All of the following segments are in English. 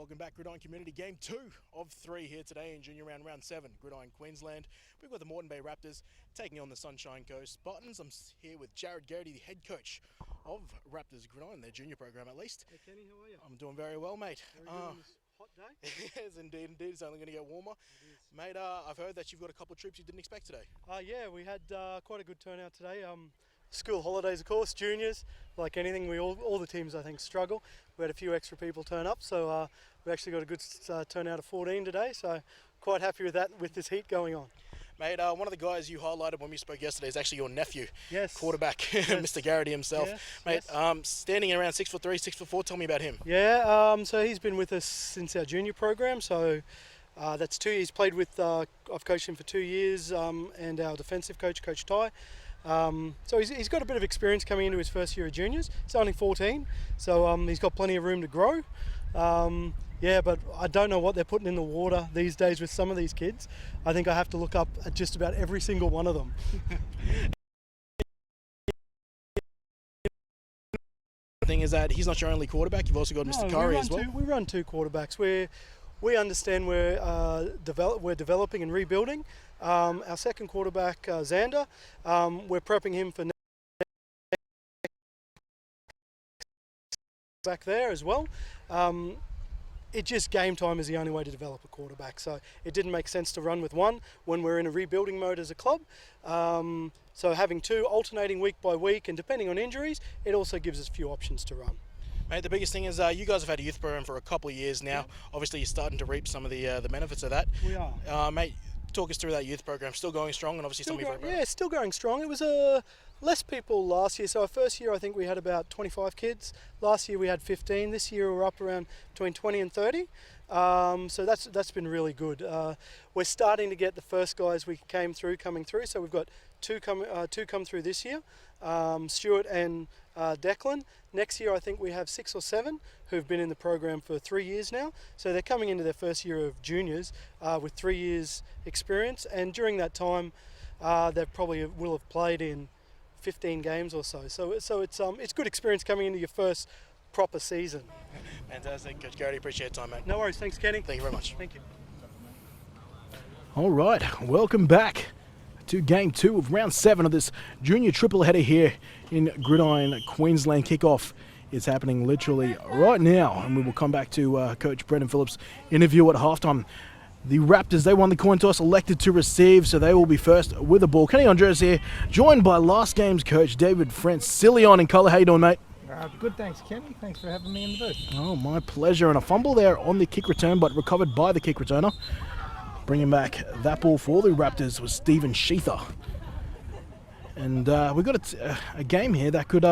Welcome back, Gridiron Community. Game 2 of 3 here today in Junior Round 7, Gridiron, Queensland. We've got the Moreton Bay Raptors taking on the Sunshine Coast Spartans. I'm here with Jared Garrity, the head coach of Raptors Gridiron, their junior program at least. Hey Kenny, how are you? I'm doing very well, mate. On this hot day? Yes, indeed. It's only going to get warmer. Mate, I've heard that you've got a couple of troops you didn't expect today. Yeah, we had quite a good turnout today. School holidays, of course, juniors, like anything, all the teams I think struggle. We had a few extra people turn up, so we actually got a good turnout of 14 today, so quite happy with that with this heat going on. Mate, one of the guys you highlighted when we spoke yesterday is actually your nephew, yes, quarterback, yes. Mr. Garrity himself. Yes, mate, yes. Standing around 6'3", 6'4", tell me about him. Yeah, so he's been with us since our junior program, so that's 2 years. He's played with, I've coached him for 2 years, and our defensive coach, Coach Ty. So he's got a bit of experience coming into his first year of juniors. He's only 14, so he's got plenty of room to grow. Yeah, but I don't know what they're putting in the water these days with some of these kids. I think I have to look up at just about every single one of them. The thing is that he's not your only quarterback. You've also got Mr. Curry as well. We run two quarterbacks. We understand we're developing and rebuilding. Our second quarterback, Xander, we're prepping him for back there as well. It just game time is the only way to develop a quarterback, so it didn't make sense to run with one when we're in a rebuilding mode as a club. So having two alternating week by week, and depending on injuries, it also gives us a few options to run. Mate, the biggest thing is you guys have had a youth program for a couple of years now. Yeah. Obviously, you're starting to reap some of the benefits of that. We are. Mate, talk us through that youth program. Still going strong, and obviously something very proud. Yeah, still going strong. It was less people last year. So our first year, I think we had about 25 kids. Last year we had 15. This year we're up around between 20 and 30. So that's been really good. We're starting to get the first guys coming through. So we've got two come through this year, Stuart and Declan. Next year I think we have 6 or 7 who've been in the program for 3 years now. So they're coming into their first year of juniors with 3 years experience, and during that time they probably will have played in 15 games or so. So it's good experience coming into your first proper season. Fantastic. Coach Garrity, appreciate your time, mate. No worries. Thanks, Kenny. Thank you very much. Thank you. All right, welcome back to Game 2 of Round 7 of this junior triple header here in Gridiron, Queensland. Kickoff is happening literally right now, and we will come back to Coach Brendan Phillips' interview at halftime. The Raptors, they won the coin toss, elected to receive, so they will be first with the ball. Kenny Andres here, joined by last game's coach, David Francillion in colour. How you doing, mate? Good, thanks, Kenny. Thanks for having me in the booth. Oh, my pleasure. And a fumble there on the kick return, but recovered by the kick returner. Bringing back that ball for the Raptors was Stephen Sheether. And we've got a game here that could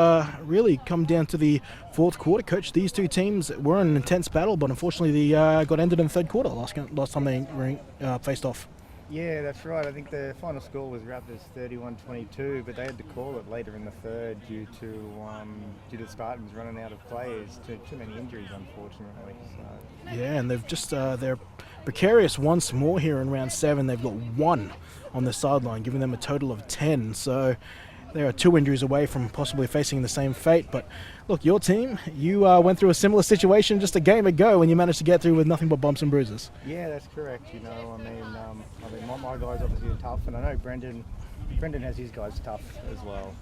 really come down to the fourth quarter. Coach, these two teams were in an intense battle, but unfortunately they got ended in the third quarter last time they faced off. Yeah, that's right. I think the final score was Raptors 31-22, but they had to call it later in the third due to the Spartans running out of players. Too many injuries, unfortunately. So. Yeah, and they've just they're precarious once more here in round 7. They've got 1 on the sideline, giving them a total of 10. So there are 2 injuries away from possibly facing the same fate. But look, your team, you went through a similar situation just a game ago, and you managed to get through with nothing but bumps and bruises. Yeah, that's correct. You know, I mean, my guys obviously are tough, and I know Brendan has his guys tough as well,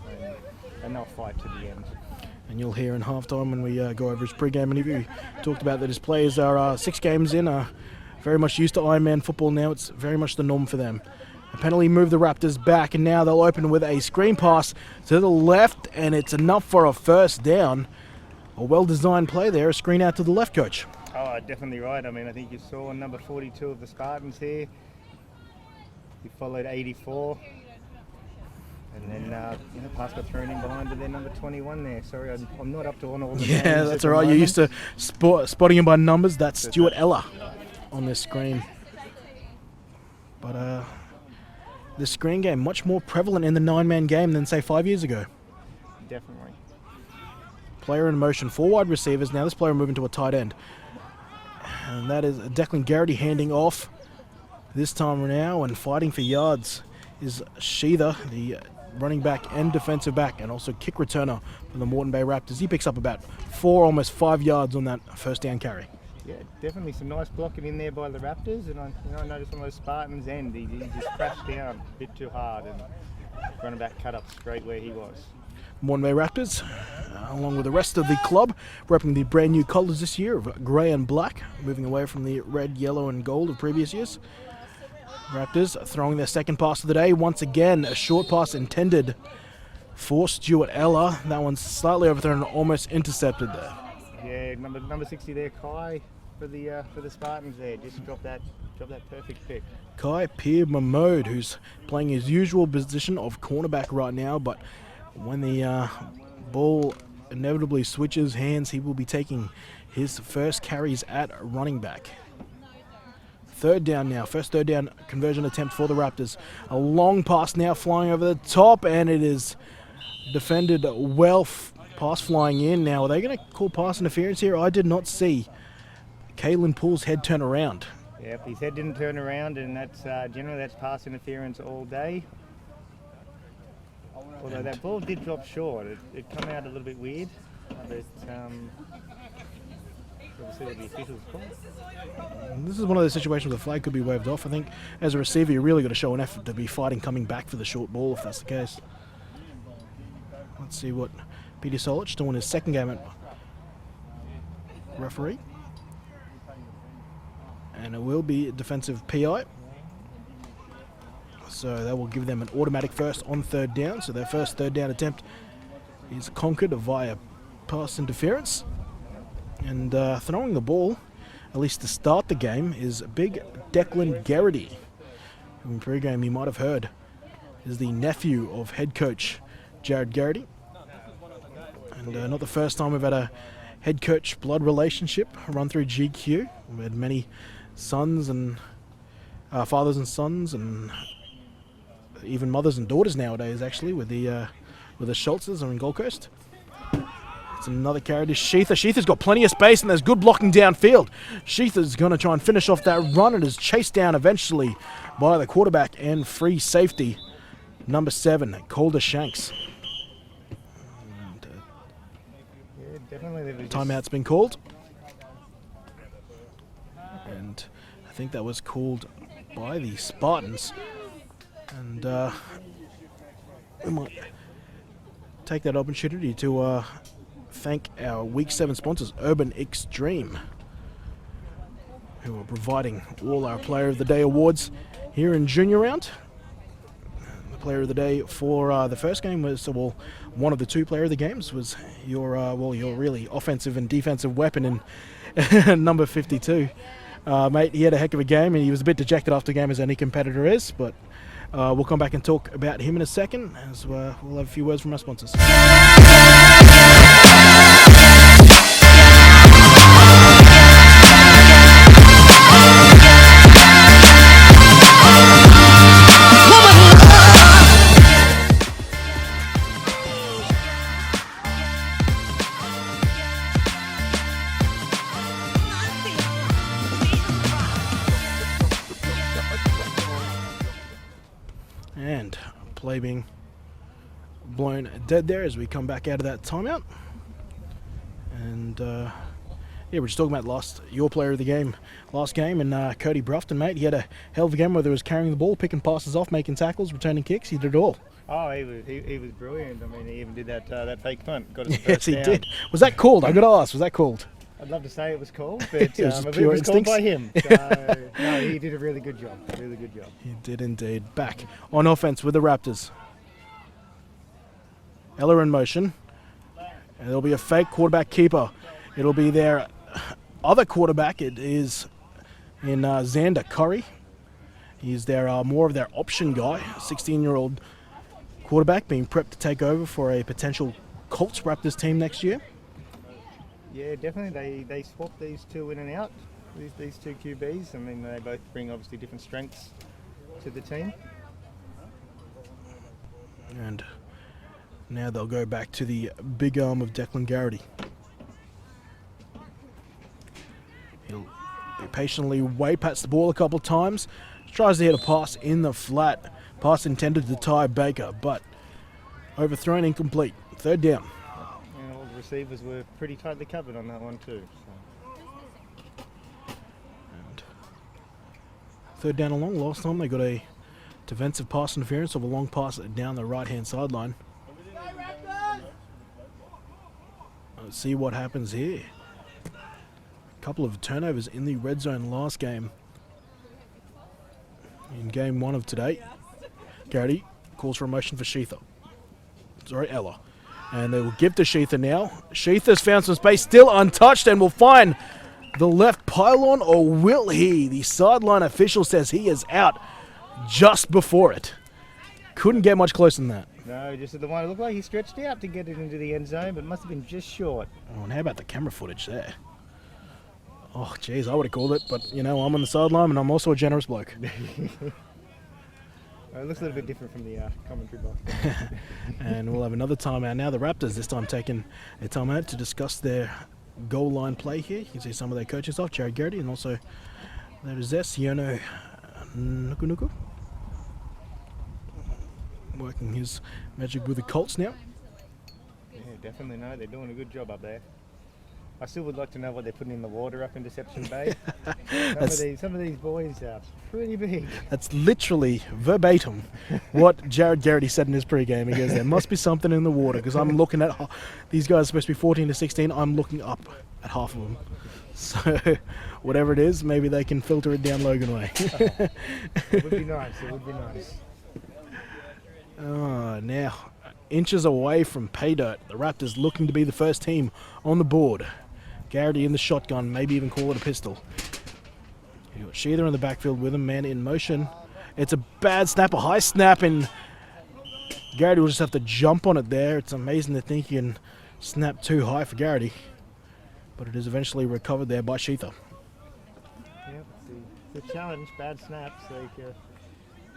and they'll fight to the end. And you'll hear in halftime when we go over his pre-game interview, he talked about that his players are 6 games in, very much used to Ironman football now. It's very much the norm for them. A penalty moved the Raptors back, and now they'll open with a screen pass to the left, and it's enough for a first down. A well-designed play there, a screen out to the left, Coach. Oh, definitely right. I mean, I think you saw number 42 of the Spartans here. He followed 84. And then pass got thrown in behind to their number 21 there. Sorry, I'm not up to on all the names. Yeah, that's all right. You're used to spotting him by numbers. That's Stuart Eller on this screen. But the screen game, much more prevalent in the 9-man game than, say, 5 years ago. Definitely. Player in motion, 4 wide receivers. Now this player moving to a tight end. And that is Declan Garrity handing off this time now, and fighting for yards is Sheether, the running back and defensive back, and also kick returner for the Moreton Bay Raptors. He picks up about 4, almost 5 yards on that first down carry. Yeah, definitely some nice blocking in there by the Raptors, and I noticed on those Spartans' end, he just crashed down a bit too hard, and running back cut up straight where he was. Monmouth Raptors, along with the rest of the club, repping the brand new colours this year of grey and black, moving away from the red, yellow and gold of previous years. Raptors throwing their second pass of the day. Once again, a short pass intended for Stuart Ella. That one's slightly overthrown and almost intercepted there. Yeah, number 60 there, Kai, for the Spartans there. Just drop that perfect pick. Kai Pierre Mahmoud, who's playing his usual position of cornerback right now, but when the ball inevitably switches hands, he will be taking his first carries at running back. Third down now, first third down conversion attempt for the Raptors. A long pass now flying over the top, and it is defended well. Pass flying in now. Are they going to call pass interference here? I did not see Kalen Poole's head turn around. Yep, his head didn't turn around, and that's generally that's pass interference all day. Although that ball did drop short, it come out a little bit weird, but we'll see what the officials call. This is one of those situations where the flag could be waved off. I think as a receiver, you really got to show an effort to be fighting coming back for the short ball if that's the case. Let's see what Peter Solich doing his second game at referee. And it will be a defensive PI. So that will give them an automatic first on third down. So their first third down attempt is conquered via pass interference. And throwing the ball, at least to start the game, is big Declan Garrity, who in pre-game you might have heard is the nephew of head coach Jared Garrity. And not the first time we've had a head coach blood relationship run through GQ. We've had many sons and fathers and sons, and even mothers and daughters nowadays, actually, with the Schultzes are in Gold Coast. It's another carry to Sheether. Sheether's got plenty of space, and there's good blocking downfield. Sheether's going to try and finish off that run, and is chased down eventually by the quarterback and free safety, number 7, Calder Shanks. Yeah, definitely. Timeout's been called. And I think that was called by the Spartans. And we might take that opportunity to thank our Week 7 sponsors, Urban Extreme, who are providing all our Player of the Day awards here in Junior Round. The Player of the Day for the first game was, well, one of the two Player of the Games was your really offensive and defensive weapon in number 52. Mate, he had a heck of a game, and he was a bit dejected after the game, as any competitor is, but we'll come back and talk about him in a second, as we'll have a few words from our sponsors. And play being blown dead there as we come back out of that timeout. And yeah, we're just talking about your player of the game last game, and Cody Brufton, mate. He had a hell of a game, whether it was carrying the ball, picking passes off, making tackles, returning kicks. He did it all. Oh, he was brilliant. I mean, he even did that fake punt. Got his Yes, first he down. did. Was that called? I got to ask, was that called? I'd love to say it was called, but It was just it pure was called instincts. by him. So, no, he did a really good job. Really good job. He did indeed. Back on offense with the Raptors. Ella in motion. And there'll be a fake quarterback keeper. It'll be their other quarterback. It is in Xander Curry. He's their more of their option guy, 16-year-old quarterback being prepped to take over for a potential Colts Raptors team next year. Yeah, definitely. They swapped these two in and out, these two QBs. I mean, they both bring obviously different strengths to the team. And now they'll go back to the big arm of Declan Garrity. He'll patiently wait, pats the ball a couple of times, tries to hit a pass in the flat. Pass intended to Ty Baker, but overthrown, incomplete. Third down. And all the receivers were pretty tightly covered on that one too. So. Third down and long. Last time they got a defensive pass interference of a long pass down the right-hand sideline. Let's see what happens here. A couple of turnovers in the red zone last game. In game 1 of today, Garrity calls for a motion for Sheether. Sorry, Ella. And they will give to Sheether now. Sheether's found some space, still untouched, and will find the left pylon, or will he? The sideline official says he is out just before it. Couldn't get much closer than that. No, just at the one. It looked like he stretched out to get it into the end zone, but it must have been just short. Oh, and how about the camera footage there? Oh, jeez, I would have called it, but, you know, I'm on the sideline and I'm also a generous bloke. It looks a little bit different from the commentary box. And we'll have another timeout now. The Raptors this time taking a timeout to discuss their goal line play here. You can see some of their coaching staff, Jared Garrity, and also there is Yono Nuku. Working his magic with the Colts now. Yeah, definitely. No, they're doing a good job up there. I still would like to know what they're putting in the water up in Deception Bay. Some of these boys are pretty big. That's literally verbatim what Jared Garrity said in his pregame. He goes, there must be something in the water, because I'm looking at, these guys are supposed to be 14 to 16, I'm looking up at half of them. So whatever it is, maybe they can filter it down Logan Way. It would be nice, it would be nice. Oh, now inches away from pay dirt. The Raptors looking to be the first team on the board. Garrity in the shotgun, maybe even call it a pistol. You got Sheether in the backfield with him, man in motion. It's a bad snap, a high snap, and Garrity will just have to jump on it there. It's amazing to think he can snap too high for Garrity, but it is eventually recovered there by Sheether. Yep, the challenge, bad snaps.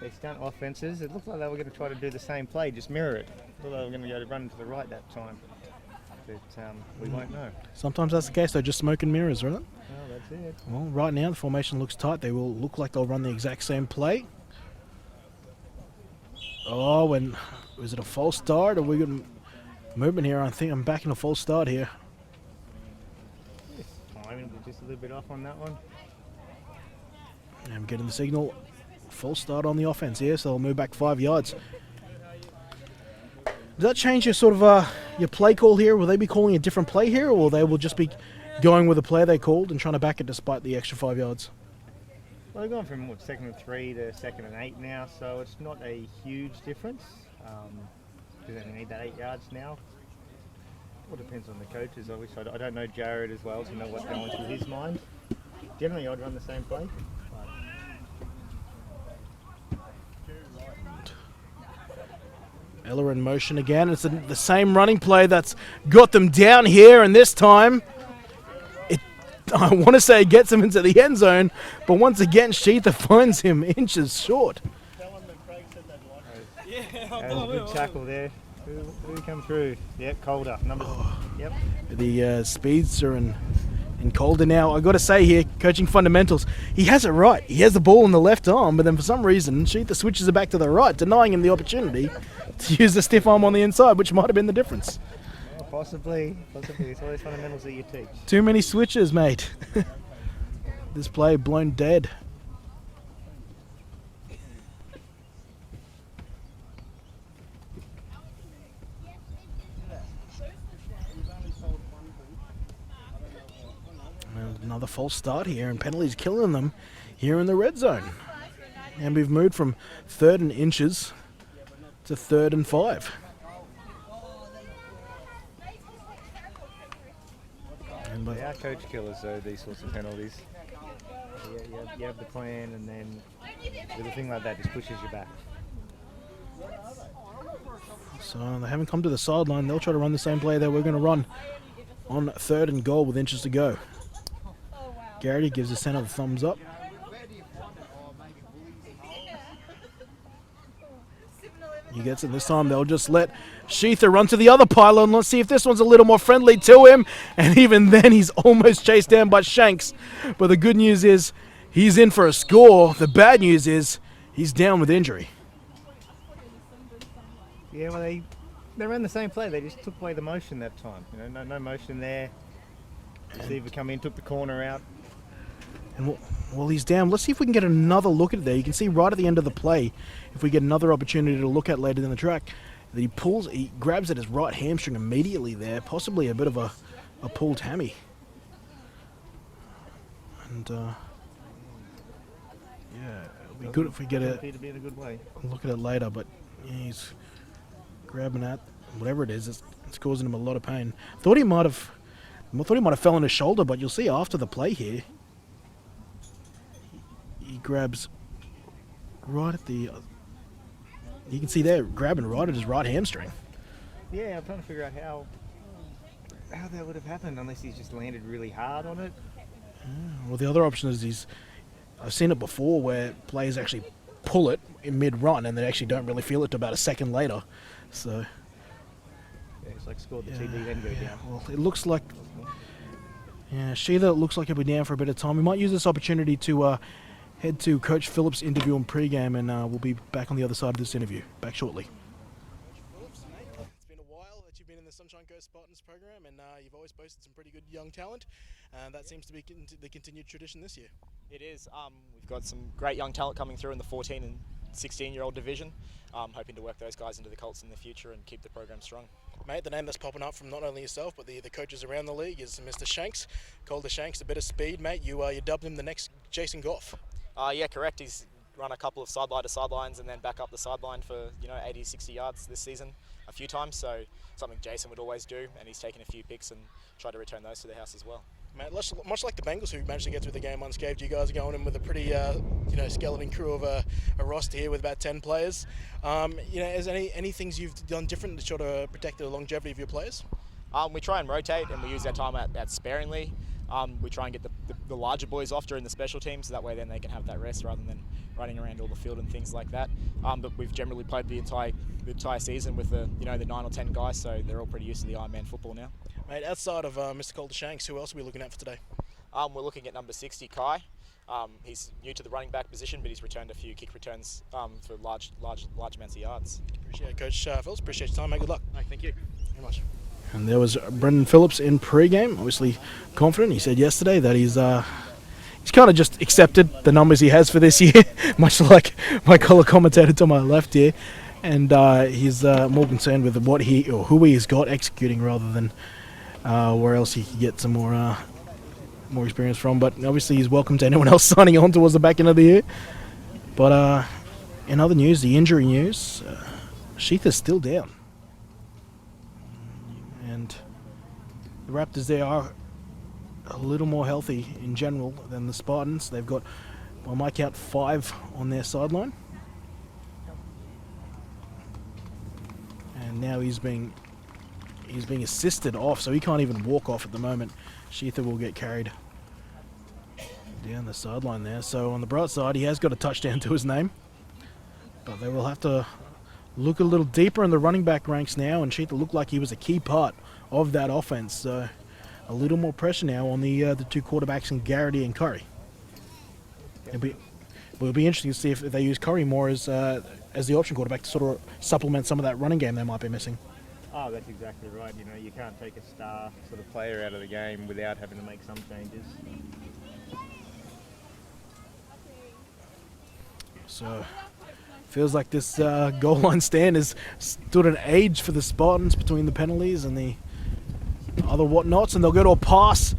They stunt offenses. It looked like they were going to try to do the same play, just mirror it. It looked like they were going to go to run to the right that time. But we won't know. Sometimes that's the case, though, just smoke and mirrors, isn't it? Well, that's it. Well, right now the formation looks tight. They will look like they'll run the exact same play. Oh, and was it a false start? Or we got movement here? I think I'm backing a false start here. Timing just a little bit off on that one. And I'm getting the signal. False start on the offense here, so they'll move back 5 yards. Does that change your sort of your play call here? Will they be calling a different play here, or they will just be going with the play they called and trying to back it despite the extra 5 yards? Well, they've gone from what, 2nd and 3 to 2nd and 8 now, so it's not a huge difference. Because they need that 8 yards now. It all depends on the coaches. I don't know Jared as well to know what's going through his mind. Generally, I'd run the same play. Ella in motion again. It's the same running play that's got them down here, and this time, I want to say it gets him into the end zone, but once again, Sheether finds him inches short. That was a good tackle there. Who come through? Yep, Calder. Yep. The speedster and Calder now. I got to say here, coaching fundamentals, he has it right. He has the ball in the left arm, but then for some reason, Sheether switches it back to the right, denying him the opportunity to use the stiff arm on the inside, which might have been the difference. Yeah, possibly. It's all those fundamentals that you teach. Too many switches, mate. This play blown dead. Another false start here, and penalties killing them here in the red zone. And we've moved from 3rd and inches to 3rd and 5. And They are coach killers, though, these sorts of penalties. You have the plan, and then with a thing like that just pushes you back. so they haven't come to the sideline. They'll try to run the same play that we're going to run on 3rd and goal with inches to go. Garrity gives the center the thumbs up. He gets it this time. They'll just let Sheether run to the other pylon. Let's see if this one's a little more friendly to him. And even then, he's almost chased down by Shanks. But the good news is he's in for a score. The bad news is he's down with injury. Yeah, well, they ran the same play. They just took away the motion that time. You know, no motion there. Receiver come in, took the corner out. And Well, he's down. Let's see if we can get another look at it there. You can see right at the end of the play, if we get another opportunity to look at later in the track, that he grabs at his right hamstring immediately there, possibly a bit of a pulled hammy. And yeah, it'll be good if we get a look at it later. But yeah, he's grabbing at whatever it is. It's causing him a lot of pain. Thought he might have fell on his shoulder, but you'll see after the play here, he grabs right at the. You can see there grabbing right at his right hamstring. Yeah, I'm trying to figure out how that would have happened unless he's just landed really hard on it. Well, the other option is I've seen it before where players actually pull it in mid-run and they actually don't really feel it till about a second later. So yeah, it's like scored the TD then go down. Well, it looks like Sheetha looks like he'll be down for a bit of time. We might use this opportunity to head to Coach Phillips' interview in pre-game, and we'll be back on the other side of this interview. Back shortly. Phillips, mate, it's been a while that you've been in the Sunshine Coast Spartans program, and you've always boasted some pretty good young talent, and that seems to be the continued tradition this year. It is. We've got some great young talent coming through in the 14 and 16-year-old division. Hoping to work those guys into the Colts in the future and keep the program strong. Mate, the name that's popping up from not only yourself but the coaches around the league is Mr. Shanks. Calder Shanks, a bit of speed, mate. You dubbed him the next Jason Goff. Yeah, correct. He's run a couple of sideline to sidelines and then back up the sideline for 80, 60 yards this season a few times. So something Jason would always do, and he's taken a few picks and tried to return those to the house as well. Mate, much like the Bengals, who managed to get through the game unscathed, you guys are going in with a pretty, skeleton crew of a roster here with about 10 players. Is any things you've done different to try to protect the longevity of your players? We try and rotate, and we use our time out sparingly. We try and get the larger boys off during the special teams, so that way then they can have that rest rather than running around all the field and things like that. But we've generally played the entire season with the 9 or 10 guys, so they're all pretty used to the Ironman football now. Mate, outside of Mr. Calder Shanks, who else are we looking at for today? We're looking at number 60, Kai. He's new to the running back position, but he's returned a few kick returns for large amounts of yards. Appreciate it, Coach Phillips. Appreciate your time, mate. Good luck. No, thank you very much. And there was Brendan Phillips in pre-game, obviously confident. He said yesterday that he's kind of just accepted the numbers he has for this year, much like my colour commentator to my left here. And he's more concerned with what who he has got executing rather than where else he could get some more experience from. But obviously he's welcome to anyone else signing on towards the back end of the year. But in other news, the injury news, Sheetha's still down. And the Raptors there are a little more healthy in general than the Spartans. They've got, by my count, 5 on their sideline. And now he's being assisted off, so he can't even walk off at the moment. Sheetha will get carried down the sideline there. So on the bright side, he has got a touchdown to his name. But they will have to look a little deeper in the running back ranks now, and Sheetha looked like he was a key part of that offense. So a little more pressure now on the 2 quarterbacks in Garrity and Curry. It'll be interesting to see if they use Curry more as the option quarterback to sort of supplement some of that running game they might be missing. Oh, that's exactly right. You can't take a star sort of player out of the game without having to make some changes. So feels like this goal line stand has stood an age for the Spartans between the penalties and the other whatnots, and they'll go to a pass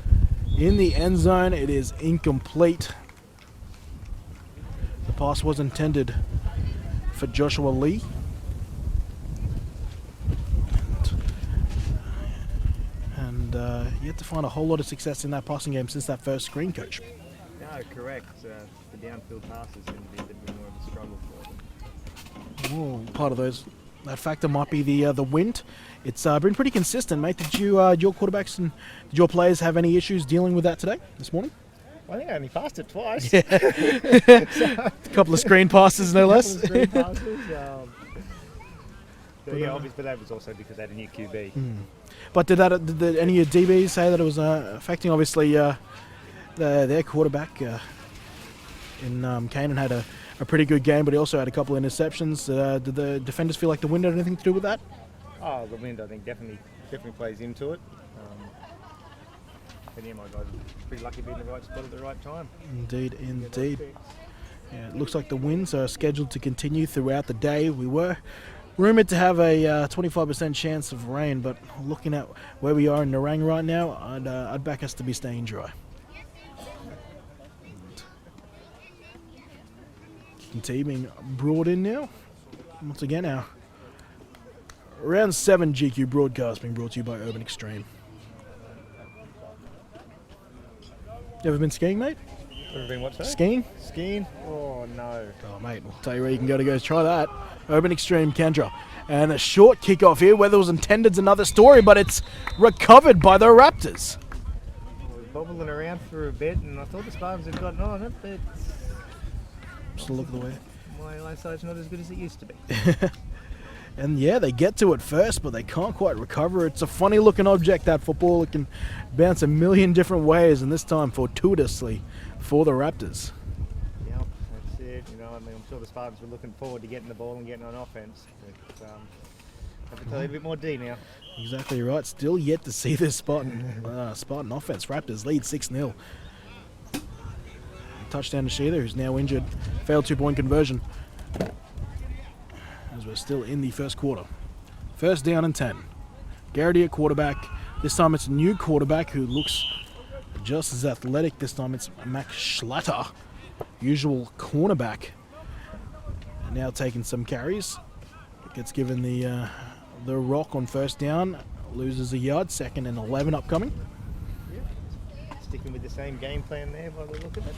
in the end zone. It is incomplete. The pass was intended for Joshua Lee. And yet to find a whole lot of success in that passing game since that first screen, Coach. No, correct. The downfield passes seem to be a little bit more of a struggle for them. Well, part of that factor might be the wind. It's been pretty consistent, mate. Did your quarterbacks and did your players have any issues dealing with that this morning? I think I only passed it twice. Yeah. A couple of screen passes, no less. Screen passes. Obviously, but that was also because they had a new QB. But did any of your DBs say that it was affecting? Obviously, their quarterback in Kanan had a pretty good game, but he also had a couple of interceptions. Did the defenders feel like the wind had anything to do with that? Oh, the wind, I think, definitely plays into it. And yeah, my guys are pretty lucky to be in the right spot at the right time. Indeed, indeed. Yeah, it looks like the winds are scheduled to continue throughout the day. We were rumoured to have a 25% chance of rain, but looking at where we are in Nerang right now, I'd back us to be staying dry. Team being brought in now. Once again, our round 7 GQ broadcast being brought to you by Urban Extreme. You ever been skiing, mate? Ever been what, sorry? Skiing? Skiing? Oh, no. Oh, mate, I'll tell you where you can go try that. Urban Extreme Kendra. And a short kickoff here. Whether it was intended's another story, but it's recovered by the Raptors. We were bobbling around for a bit, and I thought the Spartans had gotten on it, but Just look at the way. my eyesight's not as good as it used to be. And yeah, they get to it first, but they can't quite recover. It's a funny looking object, that football. It can bounce a million different ways, and this time fortuitously for the Raptors. Yep, that's it. You know, I mean, I'm sure the Spartans were looking forward to getting the ball and getting on offense. But I have to tell you a bit more D now. Exactly right. Still yet to see this Spartan offense. Raptors lead 6-0. Touchdown to Sheether, who's now injured. Failed 2-point conversion. As we're still in the first quarter. First down and 10. Garrity at quarterback. This time it's a new quarterback who looks just as athletic. This time it's Max Schlatter, usual cornerback. And now taking some carries. Gets given the rock on first down. Loses a yard. 2nd and 11 upcoming. Yep. Sticking with the same game plan there by the look of it.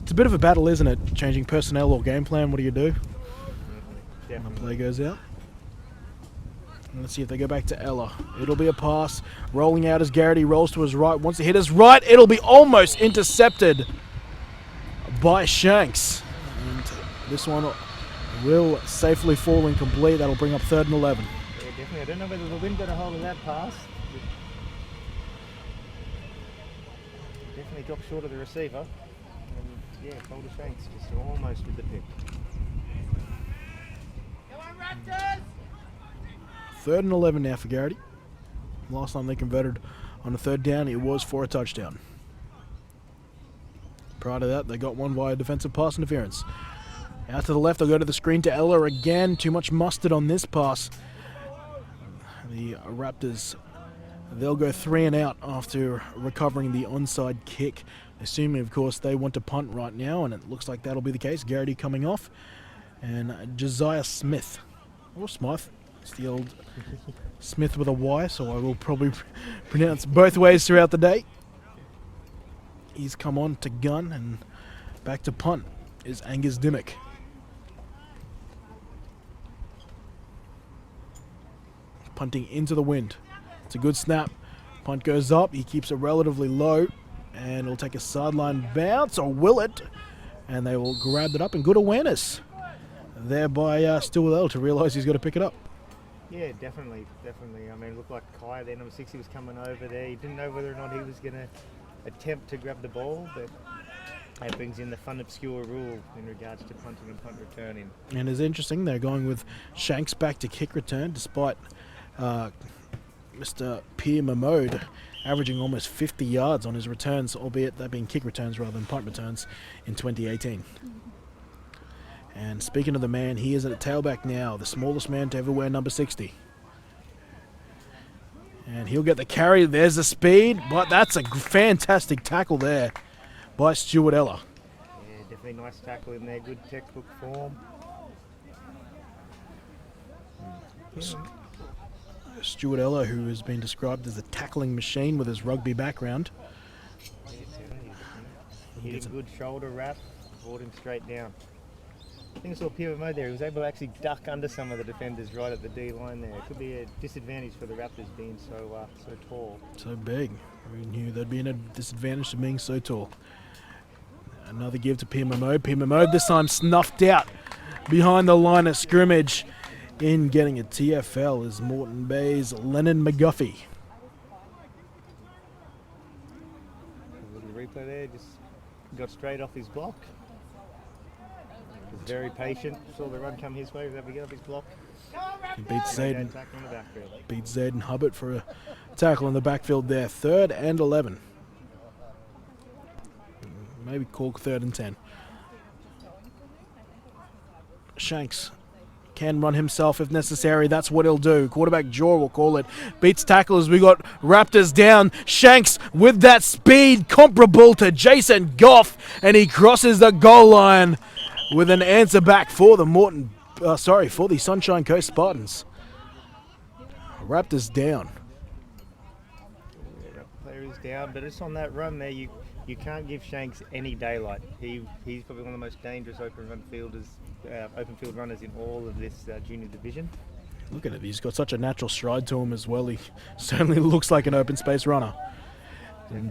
It's a bit of a battle, isn't it? Changing personnel or game plan. What do you do? Definitely. When the play goes out. And let's see if they go back to Ella. It'll be a pass. Rolling out as Garrity rolls to his right. Wants to hit his right. It'll be almost intercepted by Shanks. And this one will safely fall incomplete. That'll bring up 3rd and 11. Yeah, definitely. I don't know whether the wind got a hold of that pass. Definitely dropped short of the receiver. And yeah, Boulder Shanks just almost with the pick. 3rd and 11 now for Garrity. Last time they converted on a 3rd down, it was for a touchdown. Prior to that, they got one via defensive pass interference. Out to the left, they'll go to the screen to Ella again. Too much mustard on this pass. The Raptors, they'll go 3 and out after recovering the onside kick. Assuming, of course, they want to punt right now, and it looks like that'll be the case. Garrity coming off. And Josiah Smith, or Smythe. It's the old Smith with a Y, so I will probably pronounce both ways throughout the day. He's come on to gun, and back to punt is Angus Dimmick. Punting into the wind. It's a good snap. Punt goes up. He keeps it relatively low, and it'll take a sideline bounce, or will it? And they will grab it up, and good awareness there by Stillwell to realise he's got to pick it up. Yeah, definitely. I mean, it looked like Kai there, number 60, was coming over there. He didn't know whether or not he was going to attempt to grab the ball, but that brings in the fun, obscure rule in regards to punting and punt returning. And it's interesting, they're going with Shanks back to kick return, despite Mr. Pierre Mahmoud averaging almost 50 yards on his returns, albeit that being kick returns rather than punt returns in 2018. And speaking of the man, he is at a tailback now, the smallest man to ever wear number 60. And he'll get the carry. There's the speed, but that's a fantastic tackle there by Stuart Ella. Yeah, definitely nice tackle in there, good textbook form. Stuart Ella, who has been described as a tackling machine with his rugby background. He did a good shoulder wrap, brought him straight down. I think I saw Pierre Mahmoud there. He was able to actually duck under some of the defenders right at the D line there. It could be a disadvantage for the Raptors being so tall. So big. We knew there'd be a disadvantage to being so tall. Another give to Pierre Mahmoud. Pierre Mahmoud this time snuffed out behind the line of scrimmage. In getting a TFL is Moreton Bay's Lennon McGuffey. A little replay there, just got straight off his block. Was very patient. Saw the run come his way. Was able to get up his block. He beats Zayden. Tackle in the backfield. Beats Zayden Hubbard for a tackle in the backfield there. 3rd and 11. Maybe call 3rd and 10. Shanks can run himself if necessary. That's what he'll do. Quarterback jaw will call it. Beats tackles. We got Raptors down. Shanks with that speed comparable to Jason Goff, and he crosses the goal line with an answer back for the for the Sunshine Coast Spartans. Raptors down. Yeah, player is down, but it's on that run there. You can't give Shanks any daylight. He's probably one of the most dangerous open field runners in all of this junior division. Look at it. He's got such a natural stride to him as well. He certainly looks like an open space runner. And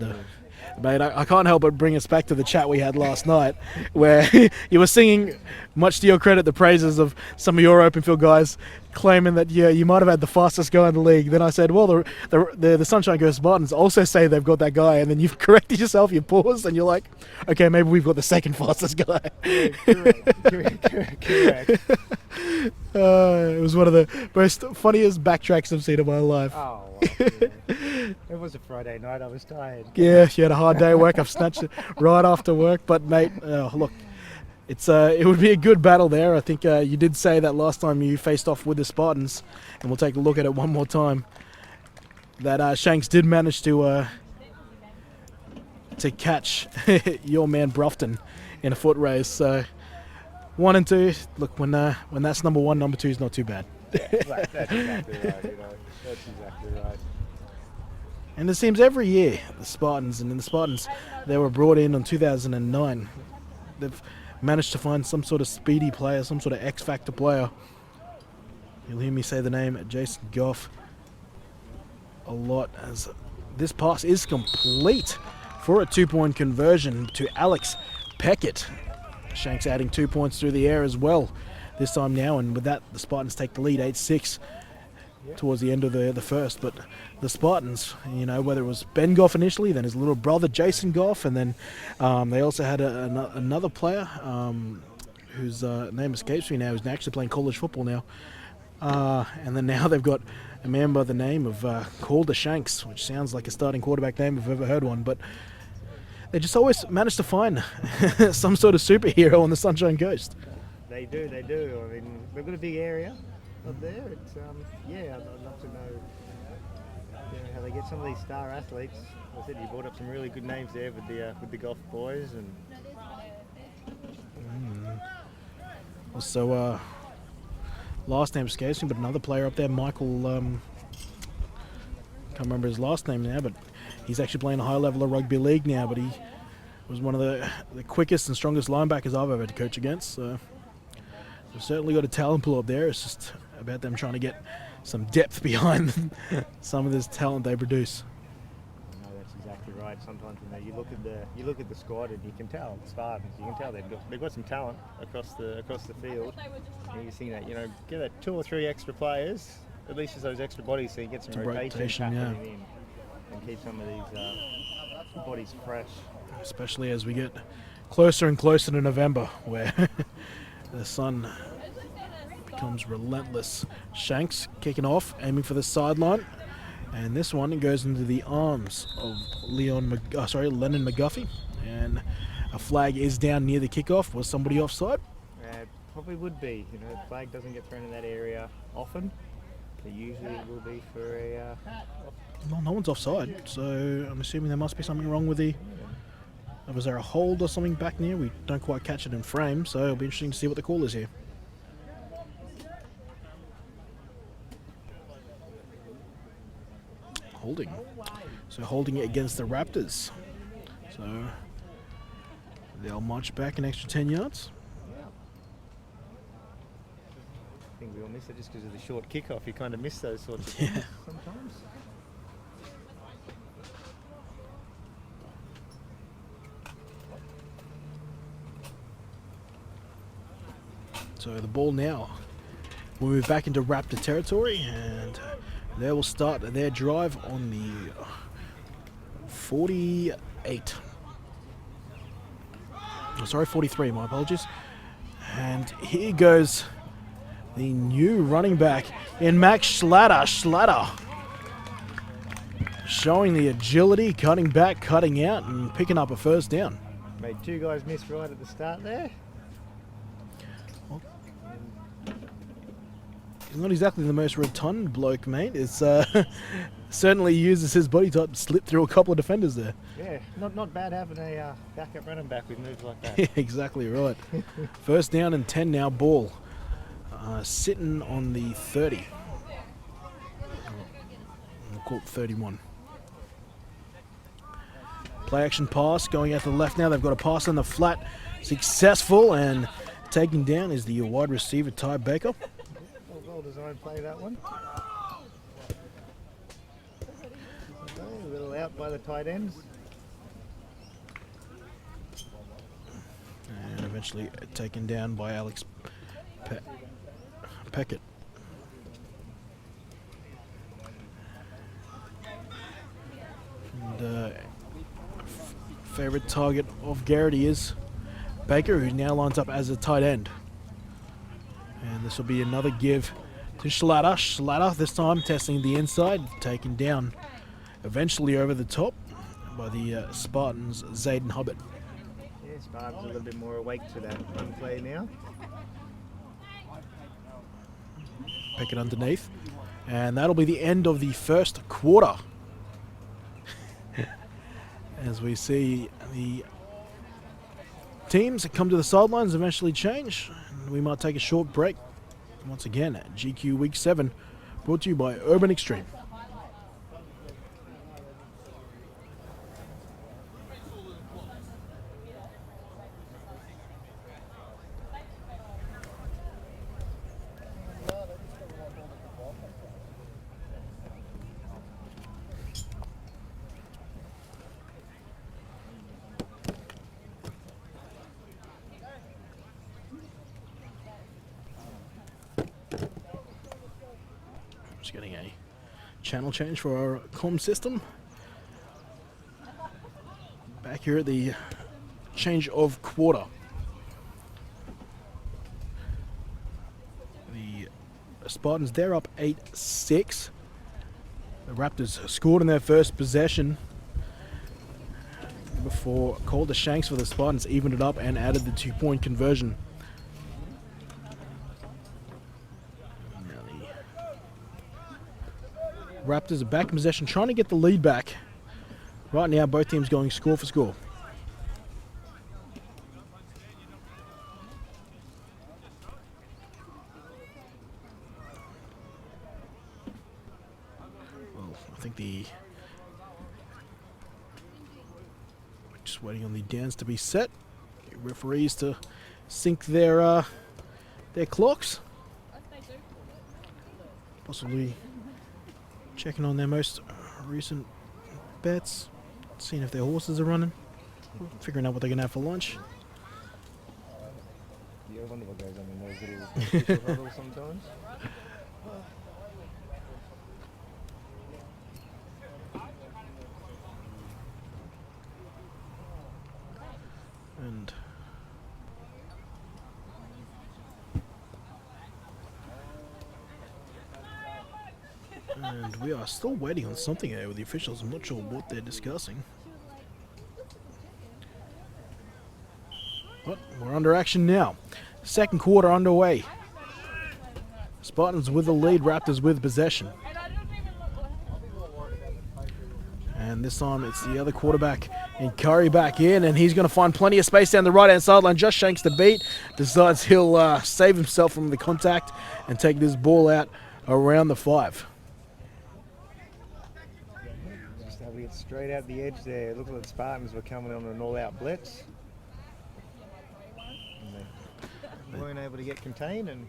mate, I can't help but bring us back to the chat we had last night, where you were singing, much to your credit, the praises of some of your open field guys, claiming that you might have had the fastest guy in the league. Then I said, well, the Sunshine Coast Spartans also say they've got that guy, and then you've corrected yourself, you paused, and you're like, okay, maybe we've got the second fastest guy. Yeah, correct. It was one of the most funniest backtracks I've seen in my life. Oh, well, yeah. It was a Friday night. I was tired. Yeah, you had a hard day at work. I've snatched it right after work. But, mate, look, it would be a good battle there. I think you did say that last time you faced off with the Spartans, and we'll take a look at it one more time, that Shanks did manage to catch your man Brofton in a foot race. So 1 and 2, look, when that's number 1, number 2 is not too bad. That's exactly right. That's exactly right. And it seems every year the Spartans, they were brought in 2009. They've managed to find some sort of speedy player, some sort of X-factor player. You'll hear me say the name Jason Goff a lot, as this pass is complete for a 2-point conversion to Alex Peckett. Shanks adding 2 points through the air as well this time now, and with that the Spartans take the lead 8-6 towards the end of the first. But the Spartans, whether it was Ben Goff initially, then his little brother Jason Goff, and then they also had another player whose name escapes me now, who's actually playing college football now. And then now they've got a man by the name of Calder Shanks, which sounds like a starting quarterback name if I've ever heard one, but they just always manage to find some sort of superhero on the Sunshine Coast. They do. I mean, they've got a big area up there. It's I'd love to know how they get some of these star athletes. Like I said, you brought up some really good names there with the Golf boys, and also last name escapes me, but another player up there, Michael. Can't remember his last name now, but he's actually playing a high level of rugby league now. But he was one of the quickest and strongest linebackers I've ever had to coach against. So we've certainly got a talent pool up there. It's just about them trying to get some depth behind some of this talent they produce. No, that's exactly right. Sometimes you look at the squad and you can tell Spartans. You can tell they've got some talent across the field. And you see that get that 2 or 3 extra players, at least as those extra bodies, so you get some rotation happening in and keep some of these bodies fresh. Especially as we get closer and closer to November, where the sun becomes relentless. Shanks kicking off, aiming for the sideline, and this one goes into the arms of Lennon McGuffey, and a flag is down near the kickoff. Was somebody offside? Probably would be. The flag doesn't get thrown in that area often. But usually it will be for a... Well, no one's offside, so I'm assuming there must be something wrong with the... Was there a hold or something back near? We don't quite catch it in frame, so it'll be interesting to see what the call is here. Holding. So holding it against the Raptors. So they'll march back an extra 10 yards. I think we all miss it just because of the short kickoff. You kind of miss those sorts of things sometimes. So the ball now will move back into Raptor territory, and they will start their drive on the 48. Oh, sorry, 43, my apologies. And here goes the new running back in Max Schlatter. Schlatter showing the agility, cutting back, cutting out, and picking up a first down. Made 2 guys miss right at the start there. He's not exactly the most rotund bloke, mate. It's certainly uses his body type to slip through a couple of defenders there. Yeah, not bad having a backup running back with moves like that. Exactly right. First down and 10 now. Ball sitting on the 30. We'll call it 31. Play action pass going out to the left now. They've got a pass on the flat. Successful, and taking down is the wide receiver Ty Baker. Well designed play, that one. A little out by the tight ends. And eventually taken down by Alex Peckett. And favorite target of Garrity is Baker, who now lines up as a tight end. And this will be another give to Schlatter. Schlatter this time testing the inside, taken down eventually over the top by the Spartans' Zayden Hubbard. Yeah, Spartans a little bit more awake to that run play now. Pick it underneath. And that'll be the end of the first quarter. As we see the teams come to the sidelines eventually change. And we might take a short break. Once again, GQ Week 7, brought to you by Urban Extreme. Just getting a channel change for our comm system. Back here at the change of quarter. The Spartans, they're up 8-6. The Raptors scored in their first possession before Calder Shanks for the Spartans evened it up and added the 2-point conversion. Raptors are back in possession, trying to get the lead back. Right now, both teams going score for score. Well, I think just waiting on the downs to be set. Referees to sync their clocks. Possibly checking on their most recent bets, seeing if their horses are running, figuring out what they're going to have for lunch. Yeah, I wonder what goes on in those little huddles sometimes. And we are still waiting on something here with the officials. I'm not sure what they're discussing. But we're under action now. Second quarter underway. Spartans with the lead, Raptors with possession. And this time it's the other quarterback, and Curry back in, and he's going to find plenty of space down the right-hand sideline. Just Shanks the beat. Decides he'll save himself from the contact and take this ball out around the 5. Just able to get straight out the edge there. Look like the Spartans were coming on an all-out blitz. And they weren't able to get contained, and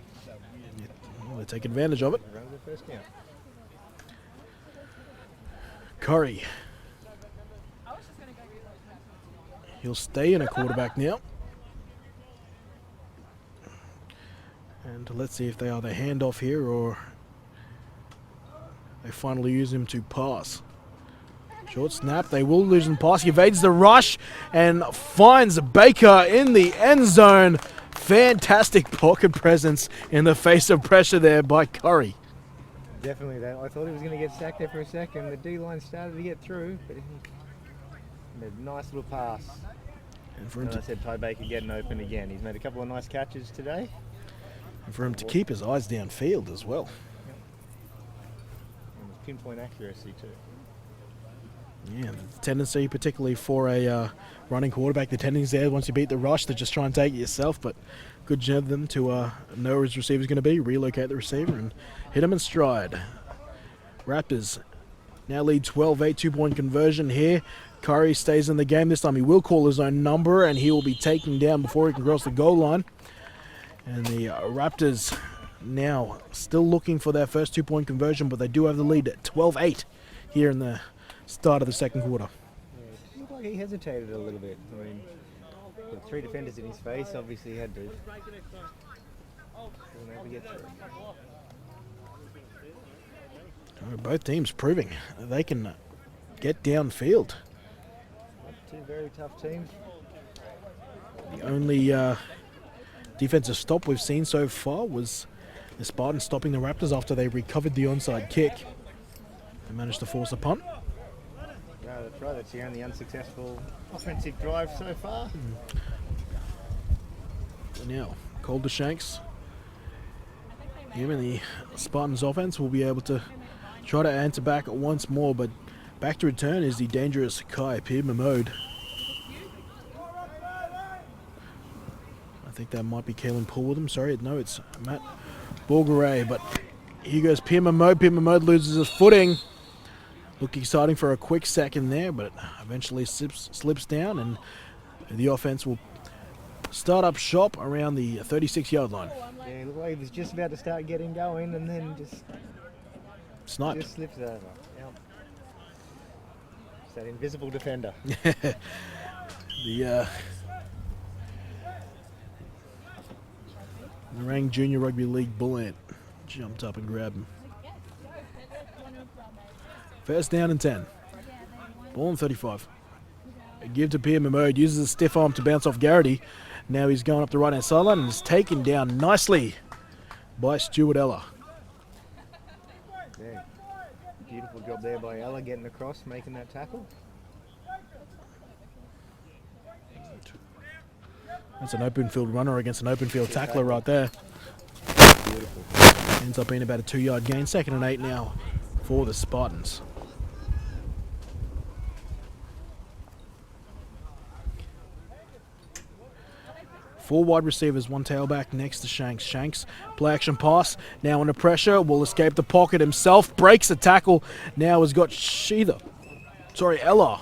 well, they take advantage of it. run the first down. Curry. He'll stay in a quarterback now. And let's see if they either hand off here or they finally use him to pass. Short snap, they will lose him pass. He evades the rush and finds Baker in the end zone fantastic pocket presence in the face of pressure there by Curry. Definitely that. I thought he was going to get sacked there for a second. The D-line started to get through, but he made a nice little pass. And for him, And I said Ty Baker getting open again. He's made a couple of nice catches today. to keep his eyes downfield as well. And with pinpoint accuracy too. Yeah, the tendency, particularly for a running quarterback, the tendency there, once you beat the rush, to just try and take it yourself. But good job of them to know where his receiver's going to be, relocate the receiver, and hit him in stride. Raptors now lead 12-8, two-point conversion here. Curry stays in the game. This time he will call his own number, and he will be taken down before he can cross the goal line. And the Raptors now still looking for their first two-point conversion, but they do have the lead at 12-8 here in the start of the second quarter. Yeah, it looked like he hesitated a little bit. I mean, with 3 defenders in his face, obviously he had to. Wasn't able to get through. Both teams proving they can get downfield. Two very tough teams. The only defensive stop we've seen so far was the Spartans stopping the Raptors after they recovered the onside kick. They managed to force a punt. No, that's right. That's the only unsuccessful offensive drive so far. Now, Calder Shanks, him and the Spartans offense will be able to try to answer back once more, but back to return is the dangerous Kai Pierre-Mamode. I think that might be Kalen Paul with him. Sorry, no, it's Matt Bulgaray, but here goes Pierre-Mamode. Pierre-Mamode loses his footing. Looked exciting for a quick second there, but eventually slips down, and the offense will start up shop around the 36-yard line. Yeah, it looked like he was just about to start getting going, and then just Sniped. slips over. Yep. It's that invisible defender. The Narang Junior Rugby League Bullet jumped up and grabbed him. First down and 10. Ball on 35. A give to Pierre-Mamode, uses a stiff arm to bounce off Garrity. Now he's going up the right-hand sideline and is taken down nicely by Stuart Ella. Yeah. Beautiful job there by Ella getting across, making that tackle. That's an open field runner against an open field tackler right there. Beautiful. Ends up being about a 2-yard gain. 2nd and 8 now for the Spartans. Four wide receivers, one tailback next to Shanks. Shanks, play action pass, now under pressure, will escape the pocket himself, breaks the tackle, now has got Ella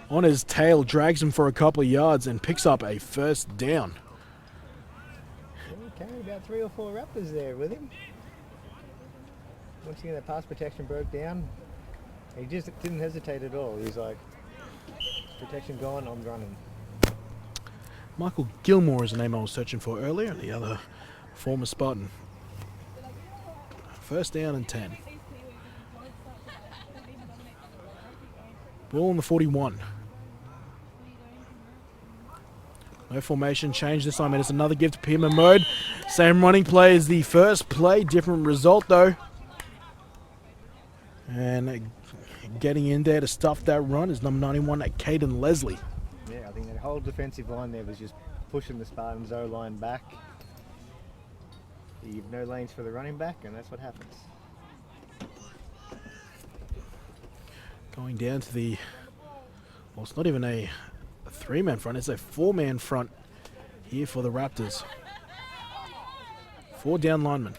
on his tail, drags him for a couple of yards and picks up a first down. Carried about 3 or 4 Raptors there with him. Once again, that pass protection broke down. He just didn't hesitate at all. He was like, protection gone, I'm running. Michael Gilmore is the name I was searching for earlier, the other former Spartan. First down and 10. Ball on the 41. No formation change this time, and it's another give to Pierre-Mamode. Same running play as the first play, different result though. And getting in there to stuff that run is number 91, Caden Leslie. Yeah, I think that whole defensive line there was just pushing the Spartans O-line back. You have no lanes for the running back, and that's what happens. Going down to the, well, it's not even a 3-man front, it's a 4-man front here for the Raptors. 4 down linemen.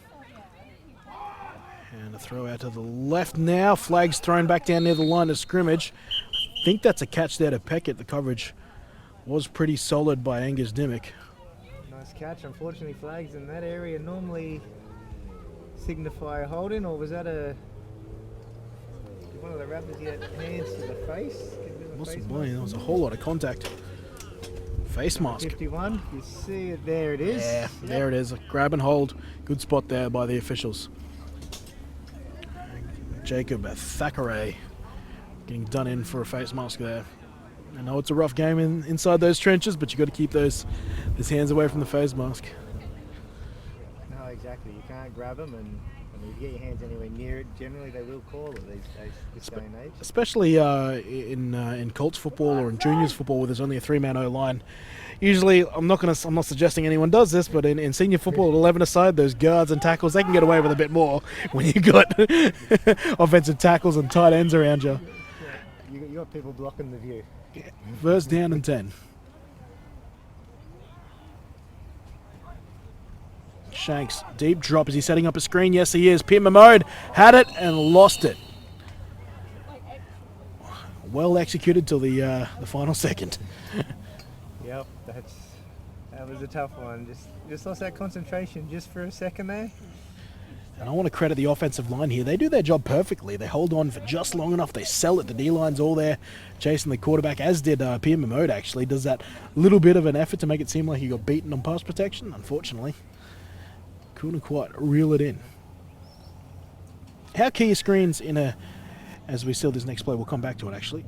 And a throw out to the left now. Flags thrown back down near the line of scrimmage. I think that's a catch there to Peckett. The coverage was pretty solid by Angus Dimmick. Nice catch. Unfortunately, flags in that area normally signify a holding, or was that did one of the Raptors get hands to the face? Possibly. There was a whole lot of contact. Face mask. 51. You see it. There it is. Yeah, there it is. Grab and hold. Good spot there by the officials. Jacob Thackeray getting done in for a face mask there. I know it's a rough game inside those trenches, but you've got to keep those hands away from the face mask. exactly. You can't grab them, and if you get your hands anywhere near it, generally they will call it these days, this day and age. Especially in Colts football or in juniors football where there's only a 3-man O-line. Usually, I'm not suggesting anyone does this, but in senior football, at 11 aside, those guards and tackles, they can get away with a bit more when you've got offensive tackles and tight ends around you. You got people blocking the view. First down and 10. Shanks, deep drop. Is he setting up a screen? Yes, he is. Pierre Mahmoud had it and lost it. Well executed till the final second. Yep, that was a tough one. Just lost that concentration just for a second there. And I want to credit the offensive line here. They do their job perfectly. They hold on for just long enough. They sell it. The D-line's all there chasing the quarterback, as did Pierre Mahmoud, actually. Does that little bit of an effort to make it seem like he got beaten on pass protection. Unfortunately, couldn't quite reel it in. How key are screens as we see this next play? We'll come back to it, actually.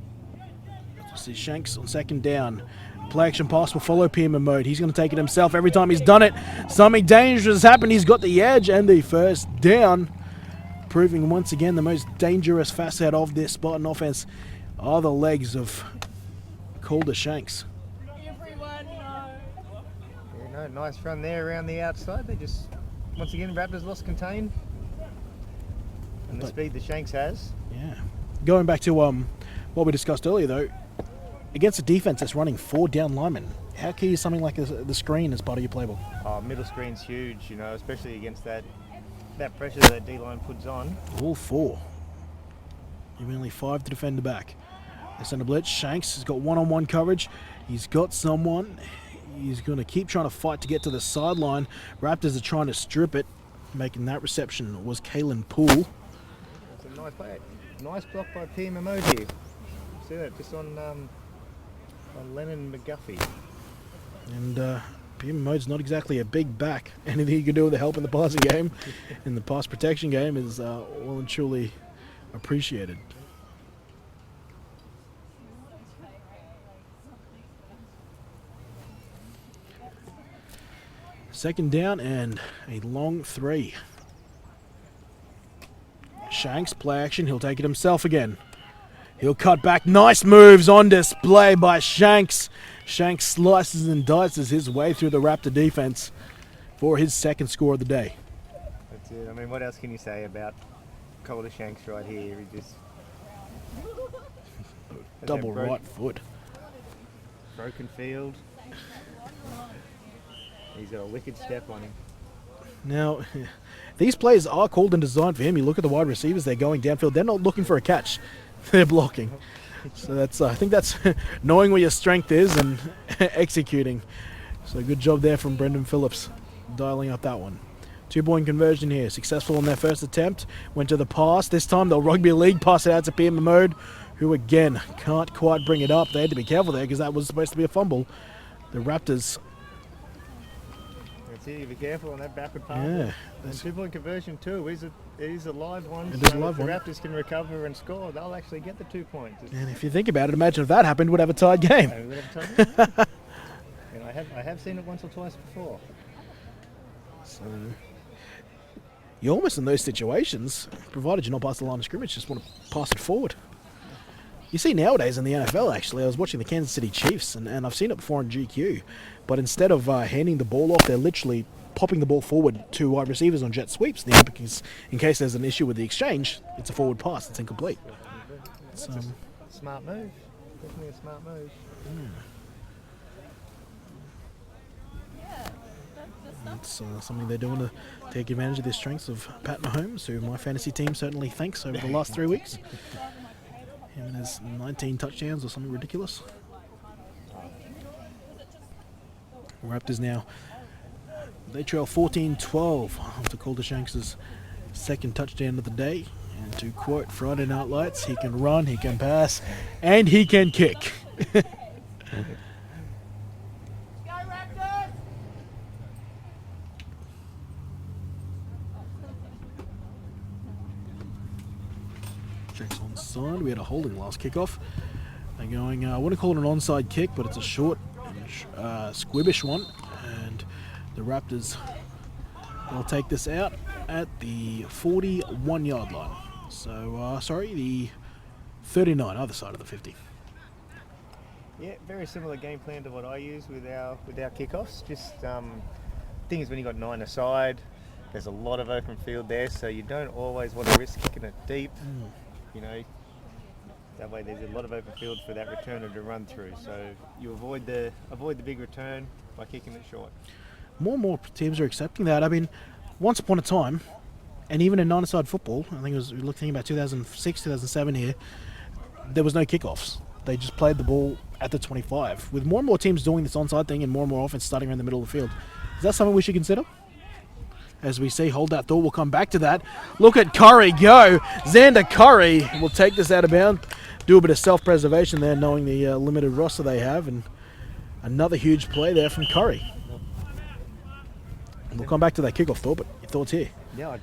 This is Shanks on second down. Play action pass will follow Pierre Mahmoud. He's going to take it himself. Every time he's done it, something dangerous has happened. He's got the edge and the first down, proving once again the most dangerous facet of this Spartan offense are the legs of Calder Shanks. Nice run there around the outside. They just, once again, Raptors lost contain. And the speed that Shanks has. Yeah. Going back to what we discussed earlier, though, against a defense that's running 4 down linemen, how key is something like the screen as part of your playbook? Oh, middle screen's huge, especially against that pressure that D-line puts on. All 4. You've only 5 to defend the back. They send a blitz. Shanks has got one-on-one coverage. He's got someone. He's going to keep trying to fight to get to the sideline. Raptors are trying to strip it. Making that reception was Kalen Poole. That's a nice play. Nice block by Pierre Mahmoud here. See that just on Lennon McGuffey. And Pierre Mahmoud's not exactly a big back. Anything you can do with the help in the passing game, in the pass protection game, is well and truly appreciated. Second down and a long 3. Shanks, play action. He'll take it himself again. He'll cut back. Nice moves on display by Shanks. Shanks slices and dices his way through the Raptor defense for his second score of the day. That's it. I mean, what else can you say about Calder Shanks right here? He just... Double right foot. Broken field. He's got a wicked step on him. Now, these plays are called and designed for him. You look at the wide receivers, they're going downfield. They're not looking for a catch. They're blocking. So that's I think that's knowing where your strength is and executing. So good job there from Brendan Phillips, dialing up that one. 2-point conversion here. Successful on their first attempt. Went to the pass. This time they'll rugby league pass it out to Pierre Mahmoud, who again can't quite bring it up. They had to be careful there because that was supposed to be a fumble. The Raptors... You be careful on that backward pass. Yeah. And 2-point conversion too. It is a live one. It is a live if the one. Raptors can recover and score, they'll actually get the 2 points. And if you think about it, imagine if that happened, we'd have a tied game. And I have seen it once or twice before. So you're almost in those situations, provided you're not past the line of scrimmage, just want to pass it forward. You see nowadays in the NFL, actually, I was watching the Kansas City Chiefs, and I've seen it before in GQ, but instead of handing the ball off, they're literally popping the ball forward to wide receivers on jet sweeps now, because in case there's an issue with the exchange, it's a forward pass, it's incomplete. That's a smart move. Definitely a smart move. It's something they're doing to take advantage of the strengths of Pat Mahomes, who my fantasy team certainly thanks over the last 3 weeks. Him and his 19 touchdowns or something ridiculous. Raptors now, they trail 14-12 after Calder Shanks' second touchdown of the day. And to quote Friday Night Lights, he can run, he can pass, and he can kick. Shanks onside. We had a holding last kickoff. They're going, I want to call it an onside kick, but it's a short, squibbish one. And the Raptors They'll take this out at the 41-yard line. So, sorry, the 39, other side of the 50. Yeah, very similar game plan to what I use with our kickoffs. Just thing is, when you got 9 aside, there's a lot of open field there, so you don't always want to risk kicking it deep. You know, that way there's a lot of open field for that returner to run through. So you avoid the big return by kicking it short. More and more teams are accepting that. I mean, once upon a time, and even in 9-a-side football, I think it was, we're looking about 2006, 2007 here, there was no kickoffs. They just played the ball at the 25. With more and more teams doing this onside thing and more offense starting around the middle of the field, is that something we should consider? As we see, hold that thought, we'll come back to that. Look at Curry go. Xander Curry will take this out of bounds. Do a bit of self-preservation there, knowing the limited roster they have, and another huge play there from Curry. And we'll come back to that kickoff thought, but your thoughts here? Yeah,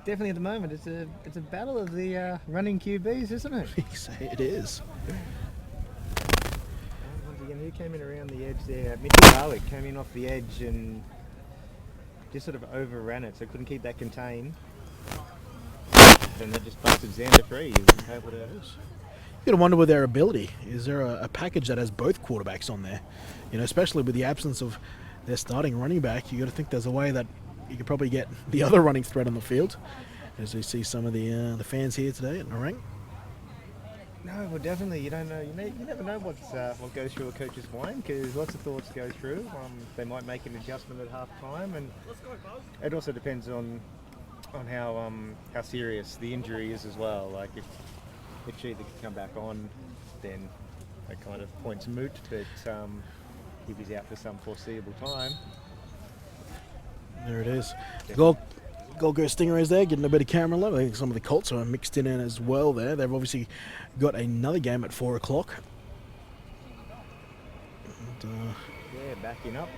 definitely at the moment it's a battle of the running QBs, isn't it? It is. Once again, who came in around the edge there? Mitchell Garlick came in off the edge and just sort of overran it, so couldn't keep that contained. And that just busted Xander free. He was able to. You got to wonder with their ability. Is there a package that has both quarterbacks on there? You know, especially with the absence of their starting running back, you got to think there's a way that you could probably get the other running threat on the field. As we see some of the fans here today at Narang. No, well, definitely. You don't know. You never know what goes through a coach's mind, because lots of thoughts go through. They might make an adjustment at half time, and it also depends on how serious the injury is as well. Like if she can come back on, then that kind of point's moot. But if he's out for some foreseeable time. There it is. Gold Coast Stingrays there, getting a bit of camera love. I think some of the Colts are mixed in as well there. They've obviously got another game at 4 o'clock. Yeah, backing up.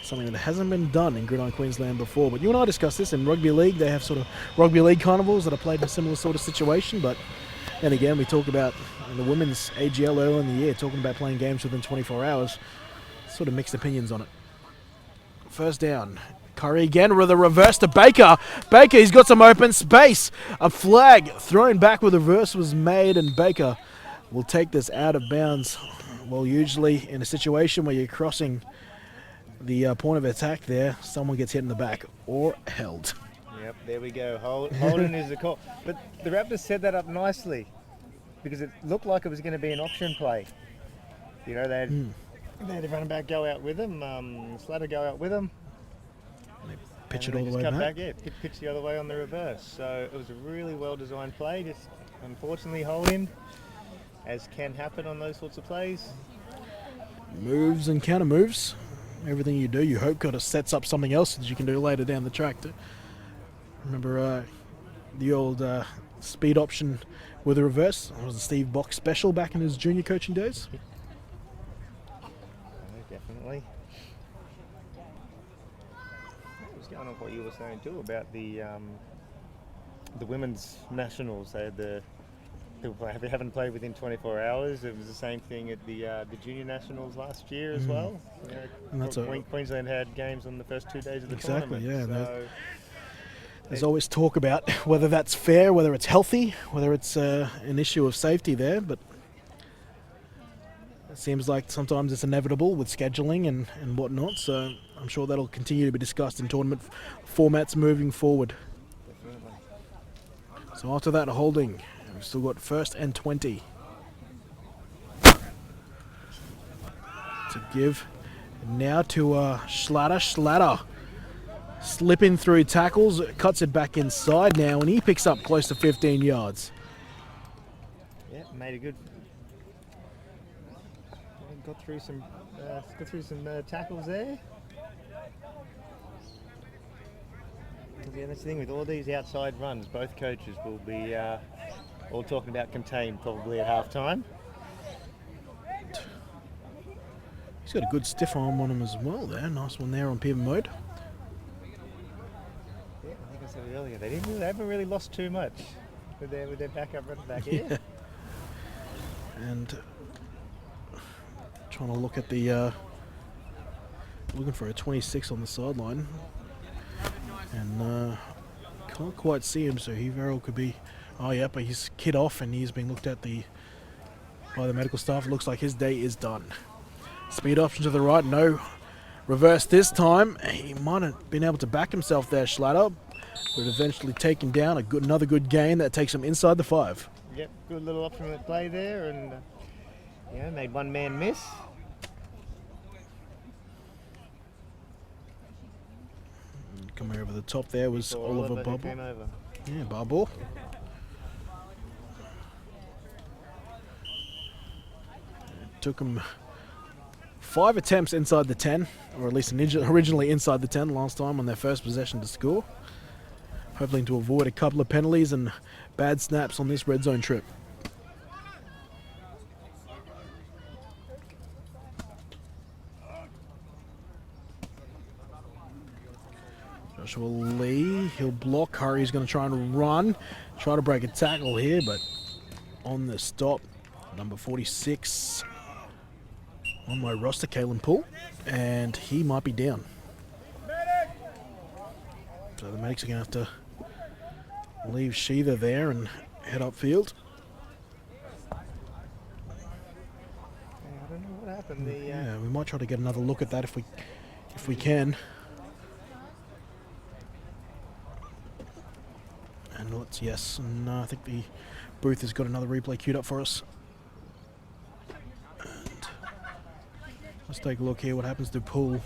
Something that hasn't been done in Gridiron Queensland before. But you and I discussed this in rugby league. They have sort of rugby league carnivals that are played in a similar sort of situation. But then again, we talked about the women's AGL earlier in the year, talking about playing games within 24 hours. Sort of mixed opinions on it. First down. Curry again with a reverse to Baker. Baker, he's got some open space. A flag thrown back with a reverse was made, and Baker will take this out of bounds. Well, usually in a situation where you're crossing the point of attack there, someone gets hit in the back or held. Yep, there we go. Holding is the call. But the Raptors set that up nicely because it looked like it was going to be an option play. You know, they had a running back go out with him, Slater go out with him. Pitch it all the way back. Pitch the other way on the reverse. So it was a really well-designed play. Just unfortunately holding, as can happen on those sorts of plays. Moves and counter moves. Everything you do, you hope kind of sets up something else that you can do later down the track. Remember the old speed option with a reverse? It was a Steve Box special back in his junior coaching days. Definitely. Going on what you were saying too about the women's nationals. They had people haven't played within 24 hours. It was the same thing at the junior nationals last year as well. You know, and that's Queensland had games on the first 2 days of the tournament. Yeah. So there's always talk about whether that's fair, whether it's healthy, whether it's an issue of safety there, but it seems like sometimes it's inevitable with scheduling and whatnot, so I'm sure that'll continue to be discussed in tournament formats moving forward. Definitely. So after that, a holding. We've still got 1st and 20 to give. Now to Schlatter. Schlatter slipping through tackles, cuts it back inside now, and he picks up close to 15 yards. Yeah, made a good. Got through some tackles there. Yeah, that's the thing with all these outside runs. Both coaches will be all talking about contained probably at half time. He's got a good stiff arm on him as well there. Nice one there on pivot mode. Yeah, I think I said it earlier. They haven't really lost too much with their backup running back here. And trying to look at the looking for a 26 on the sideline. And can't quite see him, so he very well could be. Oh, yeah, but he's kid off and he's being looked at by the medical staff. It looks like his day is done. Speed option to the right, no reverse this time. He might have been able to back himself there, Schlatter, but eventually taken down. Another good gain that takes him inside the 5. Yep, good little option at play there, and made one man miss. Coming over the top there was Before Oliver who Bubble. came over. Yeah, Bubble. It took him 5 attempts inside the 10, or at least originally inside the 10 last time on their first possession to score. Hoping to avoid a couple of penalties and bad snaps on this red zone trip. Joshua Lee, he'll block. Curry's going to try and run, try to break a tackle here, but on the stop, number 46 on my roster, Kalen Poole, and he might be down. So the medics are going to have to leave Sheether there and head upfield. I don't know what happened. Yeah, we might try to get another look at that if we can. And and I think the booth has got another replay queued up for us. And let's take a look here. What happens to Poole?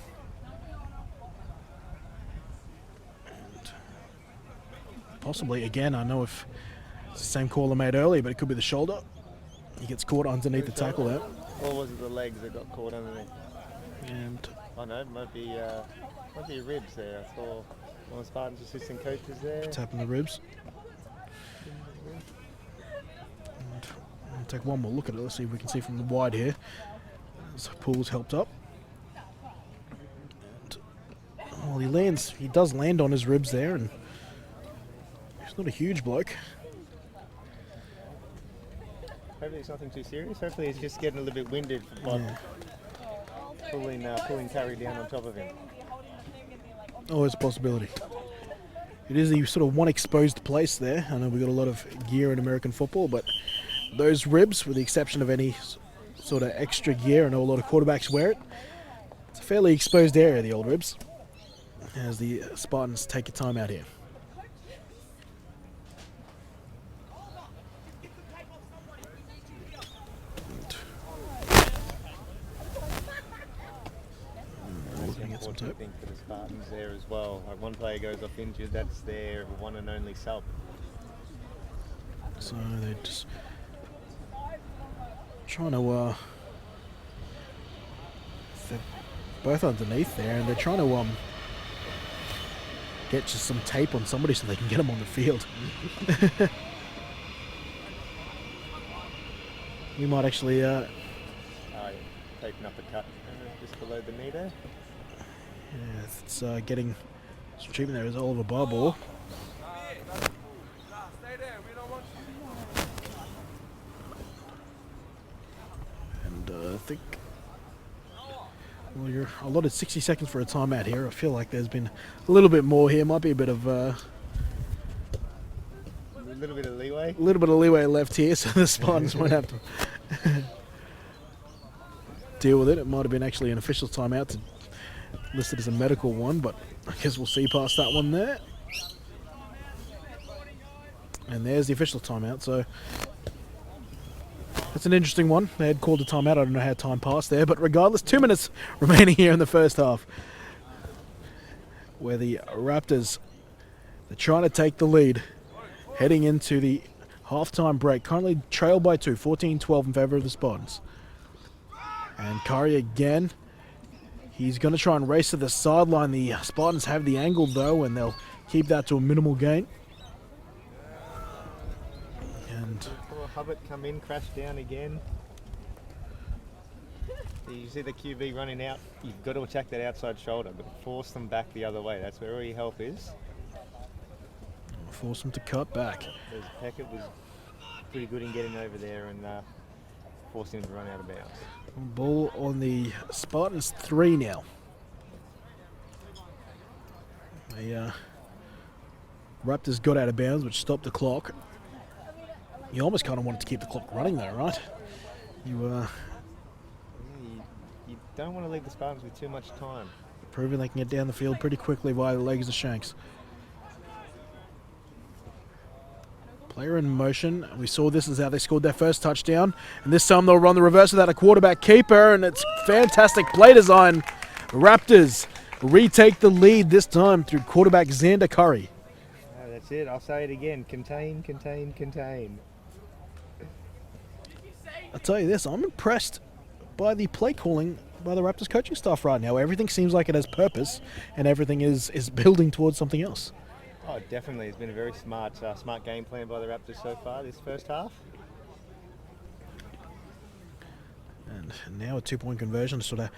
And possibly again. I know if it's the same call I made earlier, but it could be the shoulder. He gets caught underneath the tackle there. Or was it the legs that got caught underneath? And Oh no, it might be ribs there. I saw one of the Spartans assistant coaches there. tapping the ribs. And we'll take one more look at it. Let's see if we can see from the wide here. As Poole's helped up. And, well, he does land on his ribs there, and he's not a huge bloke. Hopefully it's nothing too serious. Hopefully he's just getting a little bit winded by pulling Curry down on top of him. Oh, it's a possibility. It is the sort of one exposed place there. I know we've got a lot of gear in American football, but those ribs, with the exception of any sort of extra gear, I know a lot of quarterbacks wear it. It's a fairly exposed area, the old ribs, as the Spartans take a timeout here. Unfortunate thing for the Spartans there as well. Like one player goes off injured, that's their one and only sub. So they're just trying to they're both underneath there, and they're trying to get just some tape on somebody so they can get them on the field. We might actually Taping up a cut just below the knee there. yeah, it's getting some treatment there is Oliver Barbour. And I think, well, you're allotted 60 seconds for a timeout here. I feel like there's been a little bit more here. Might be a bit of A little bit of leeway left here, so the Spartans won't have to deal with it. It might have been actually an official timeout listed as a medical one, but I guess we'll see past that one there. And there's the official timeout, so that's an interesting one. They had called a timeout. I don't know how time passed there, but regardless, 2 minutes remaining here in the first half, where the Raptors, they're trying to take the lead heading into the halftime break. Currently trailed by 2, 14-12 in favor of the Spartans. And Curry again. He's going to try and race to the sideline. The Spartans have the angle though, and they'll keep that to a minimal gain. And Poor Hubbard come in, crash down again. You see the QB running out. You've got to attack that outside shoulder, but force them back the other way. That's where all your help is. force them to cut back. Because Peckett was pretty good in getting over there and forcing him to run out of bounds. Ball on the Spartans 3 now. Raptors got out of bounds, which stopped the clock. You almost kind of wanted to keep the clock running though, right? You You don't want to leave the Spartans with too much time. proving they can get down the field pretty quickly via the legs of Shanks. Player in motion. We saw this is how they scored their first touchdown. And this time they'll run the reverse without a quarterback keeper. And it's fantastic play design. Raptors retake the lead this time through quarterback Xander Curry. Oh, that's it. I'll say it again. Contain, contain, contain. I'll tell you this, I'm impressed by the play calling by the Raptors coaching staff right now. Everything seems like it has purpose and everything is building towards something else. Oh, definitely. It's been a very smart game plan by the Raptors so far this first half. And now a 2-point conversion to sort of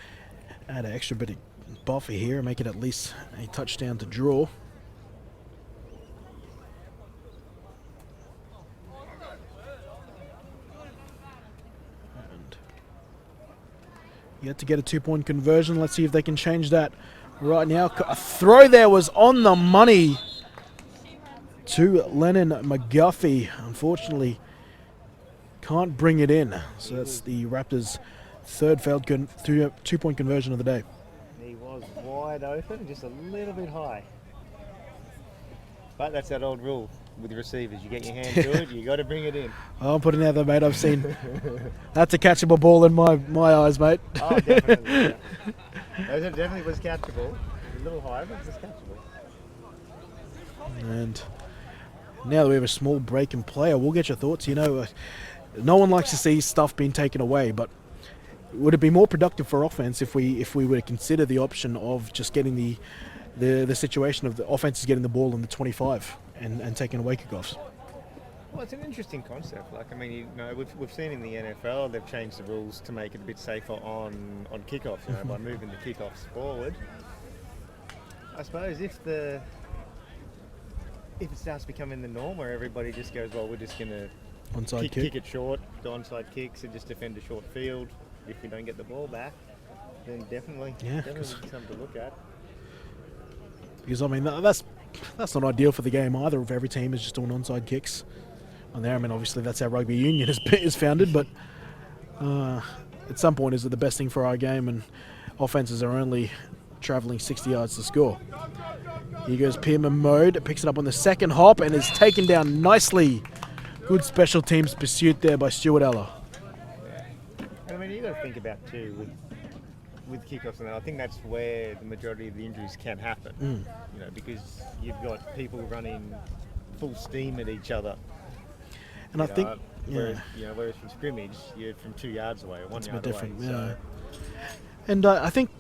add an extra bit of buffer here and make it at least a touchdown to draw. And yet to get a 2-point conversion. Let's see if they can change that right now. A throw there was on the money to Lennon McGuffey. Unfortunately, can't bring it in. So that's the Raptors' third failed 2-point conversion of the day. He was wide open, just a little bit high. But that's that old rule with receivers. You get your hand to it, you got to bring it in. I'm putting out there, mate. I've seen that's a catchable ball in my eyes, mate. Oh, definitely. Yeah. That definitely was catchable. A little high, but it was catchable. And now that we have a small break in play, we'll get your thoughts. You know, no one likes to see stuff being taken away, but would it be more productive for offense if we were to consider the option of just getting the situation of the offense is getting the ball in the 25 and taking away kickoffs? Well, it's an interesting concept. Like, I mean, you know, we've seen in the NFL they've changed the rules to make it a bit safer on kickoffs. You know, by moving the kickoffs forward. I suppose if it starts becoming the norm where everybody just goes, well, we're just going to kick it short, the onside kicks, and just defend a short field. If we don't get the ball back, then definitely something to look at. Because I mean that's not ideal for the game either. If every team is just doing onside kicks on there, I mean obviously that's how rugby union is founded. But at some point, is it the best thing for our game? And offenses are only traveling 60 yards to score. Here goes Pierman Mode, picks it up on the second hop and is taken down nicely. Good special teams pursuit there by Stuart Eller. I mean, you got to think about too with kickoffs, and I think that's where the majority of the injuries can happen. You know, because you've got people running full steam at each other. And I think, whereas from scrimmage, you're from 2 yards away or 1 yard away. Different, yeah. And I think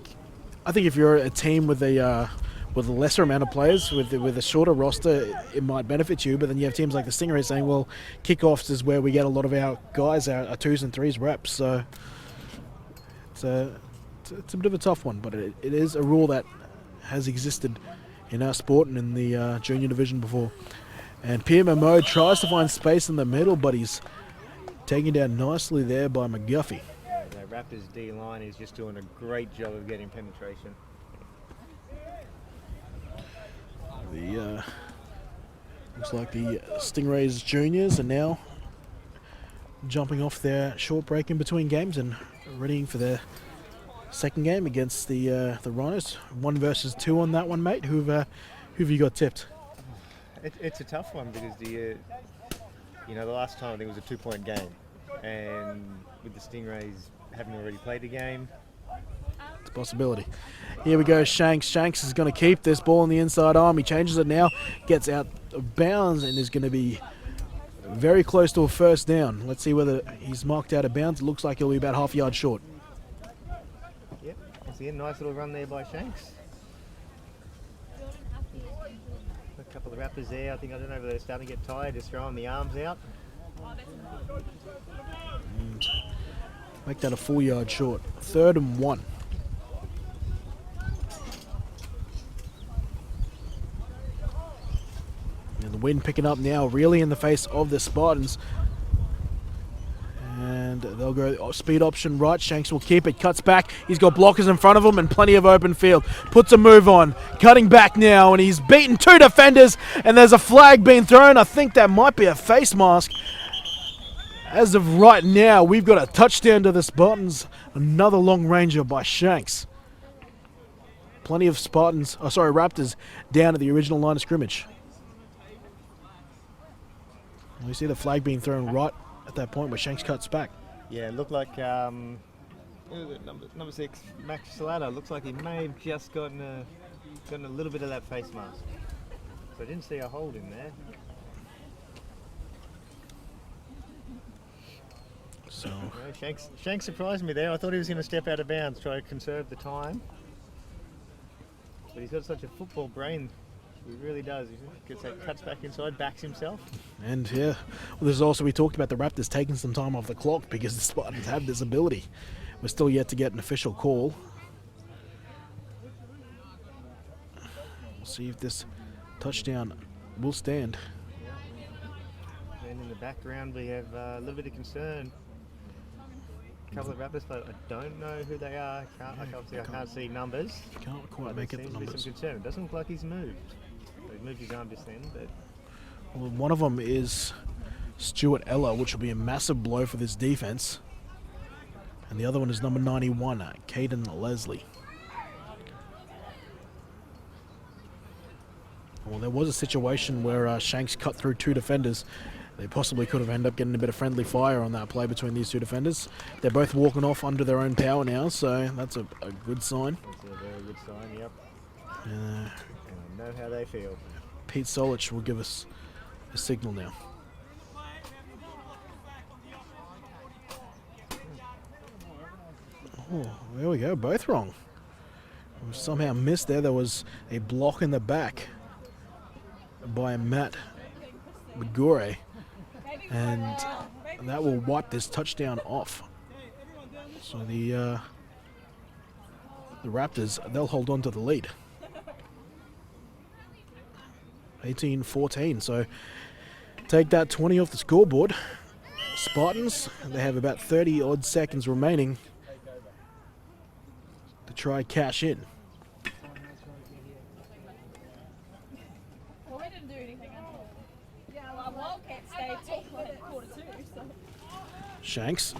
if you're a team with a lesser amount of players, with a shorter roster, it might benefit you. But then you have teams like the Stingrays saying, well, kickoffs is where we get a lot of our guys, our 2s and 3s reps. So it's a bit of a tough one, but it is a rule that has existed in our sport and in the junior division before. And Pierman Mode tries to find space in the middle, but he's taken down nicely there by McGuffey. The Raptors D-line is just doing a great job of getting penetration. Looks like the Stingrays juniors are now jumping off their short break in between games and readying for their second game against the Rhinos. 1 versus 2 on that one, mate. Who have you got tipped? It's a tough one because the last time I think it was a 2-point game, and with the Stingrays having already played a game, it's a possibility. Here we go, Shanks. Shanks is going to keep this ball on the inside arm. He changes it now, gets out of bounds, and is going to be very close to a first down. Let's see whether he's marked out of bounds. It looks like he'll be about half a yard short. Yep, see a nice little run there by Shanks. A couple of Raptors there. I don't know if they're starting to get tired, just throwing the arms out. And make that a 4 yard short. 3rd and 1. And the wind picking up now, really in the face of the Spartans. And they'll They'll go speed option right. Shanks will keep it. Cuts back. He's got blockers in front of him and plenty of open field. Puts a move on. Cutting back now, and he's beaten 2 defenders. And there's a flag being thrown. I think that might be a face mask. As of right now, we've got a touchdown to the Spartans. Another long ranger by Shanks. Plenty of Raptors down at the original line of scrimmage. We see the flag being thrown right at that point where Shanks cuts back. Yeah, it looked like who was it? Number 6, Max Salado. Looks like he may have just gotten a little bit of that face mask. So I didn't see a hold in there. So Yeah, Shanks surprised me there. I thought he was going to step out of bounds, try to conserve the time. But he's got such a football brain. He really does. He gets that, cuts back inside, backs himself. And yeah, well, there's also, we talked about the Raptors taking some time off the clock because the Spartans have this ability. We're still yet to get an official call. We'll see if this touchdown will stand. And in the background we have a little bit of concern. A couple of Raptors, but I don't know who they are. I can't see numbers. Can't quite make it the numbers. There's some concern. It doesn't look like he's moved. He's moved his arm just then, but Well, one of them is Stuart Ella, which will be a massive blow for this defense. And the other one is number 91, Caden Leslie. Well, there was a situation where Shanks cut through 2 defenders. They possibly could have ended up getting a bit of friendly fire on that play between these 2 defenders. They're both walking off under their own power now, so that's a good sign. that's a very good sign, yep. Uh, And I know how they feel. Pete Solich will give us a signal now. Oh, there we go, both wrong. We somehow missed there. There was a block in the back by Matt Begore, and that will wipe this touchdown off. So the Raptors, they'll hold on to the lead. 18-14, so take that 20 off the scoreboard. Spartans, they have about 30 odd seconds remaining to try cash in. Well, we didn't do anything at all. Yeah, like Wildcats stayed till quarter 2, so. Shanks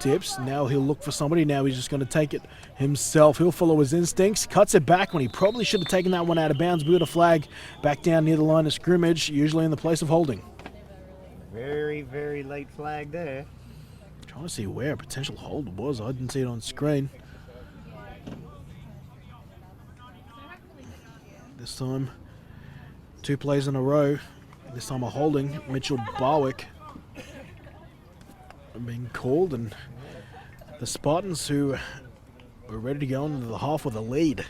tips. Now he'll look for somebody. Now he's just going to take it himself. He'll follow his instincts. Cuts it back when he probably should have taken that one out of bounds. We got a flag back down near the line of scrimmage, usually in the place of holding. Very, very late flag there. Trying to see where a potential hold was. I didn't see it on screen. This time, 2 plays in a row. This time a holding. Mitchell Barwick being called, and the Spartans, who were ready to go into the half with a lead,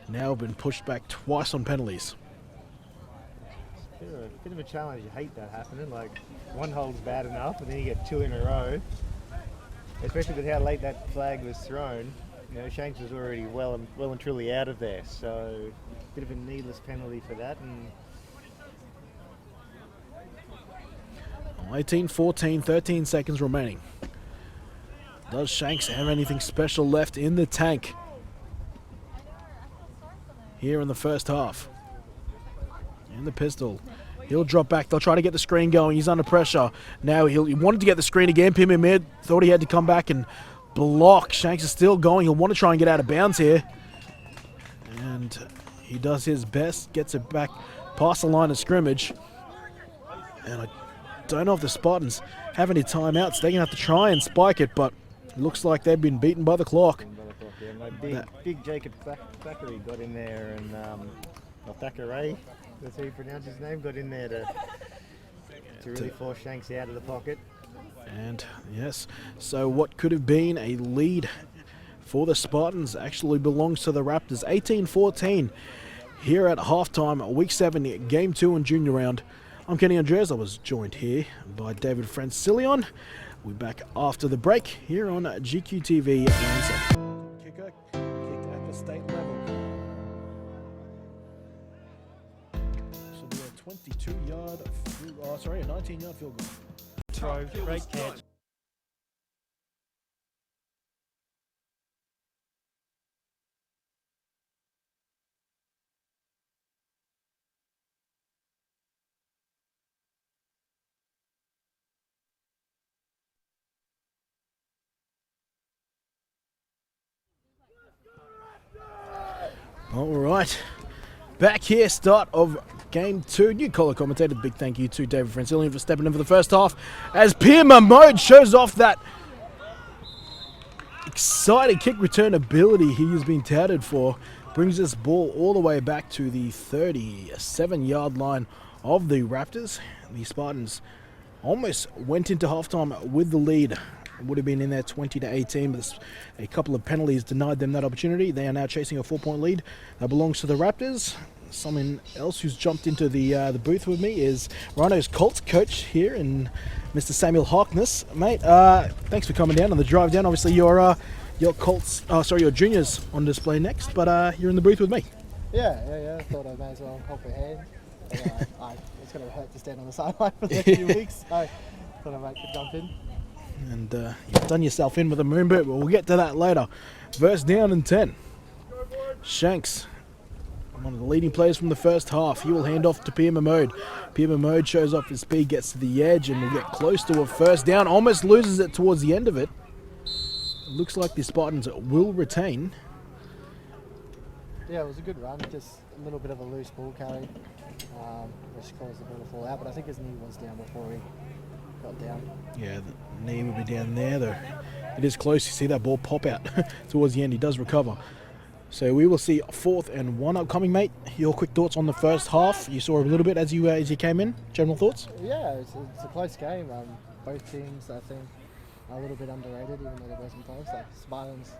now have been pushed back twice on penalties. Bit of a challenge. You hate that happening. Like, one hold's bad enough, and then you get 2 in a row. Especially with how late that flag was thrown. You know, Shanks was already well and truly out of there. So, bit of a needless penalty for that. And 18-14, 13 seconds remaining. Does Shanks have anything special left in the tank here in the first half? In the pistol. He'll drop back. They'll try to get the screen going. He's under pressure. Now he wanted to get the screen again. Pim in mid. Thought he had to come back and block. Shanks is still going. He'll want to try and get out of bounds here. And he does his best. Gets it back past the line of scrimmage. And I don't know if the Spartans have any timeouts. They're going to have to try and spike it, but it looks like they've been beaten by the clock. Big Jacob Thackeray got in there, and Thackeray, that's how you pronounce his name, got in there to really force Shanks out of the pocket. And yes, so what could have been a lead for the Spartans actually belongs to the Raptors. 18-14 here at halftime, week 7, game 2 and junior round. I'm Kenny Andres. I was joined here by David Francillion. We're back after the break here on GQTV. Kicker kicked at the state level. So we have a 22-yard, a 19-yard field goal. Throw, great catch. All right. Back here, start of game 2. New color commentator. Big thank you to David Francillian for stepping in for the first half. As Pierre Mahmoud shows off that exciting kick return ability he has been touted for. Brings this ball all the way back to the 37-yard line of the Raptors. The Spartans almost went into halftime with the lead. It would have been in there 20-18, but a couple of penalties denied them that opportunity. They are now chasing a 4-point lead that belongs to the Raptors. Someone else who's jumped into the booth with me is Rhino's Colts coach here, and Mr. Samuel Harkness. Mate, thanks for coming down on the drive down. Obviously, your juniors on display next, but you're in the booth with me. Yeah. I thought I may as well help a hand. But, it's going to hurt to stand on the sideline for the next few weeks, so I thought I might jump in. And you've done yourself in with a moon boot, but we'll get to that later. First down and 10. Shanks, one of the leading players from the first half. He will hand off to Pierre Mahmoud. Pierre Mahmoud shows off his speed, gets to the edge, and will get close to a first down. Almost loses it towards the end of it. Looks like the Spartans will retain. Yeah, it was a good run, just a little bit of a loose ball carry, which caused the ball to fall out, but I think his knee was down before he got down. Yeah, the knee will be down there, though. It is close. You see that ball pop out towards the end. He does recover. So we will see 4th and 1 upcoming, mate. Your quick thoughts on the first half? You saw a little bit as you came in. General thoughts? Yeah, it's a close game. Both teams, I think, are a little bit underrated, even though they're both in close. Like Spartans,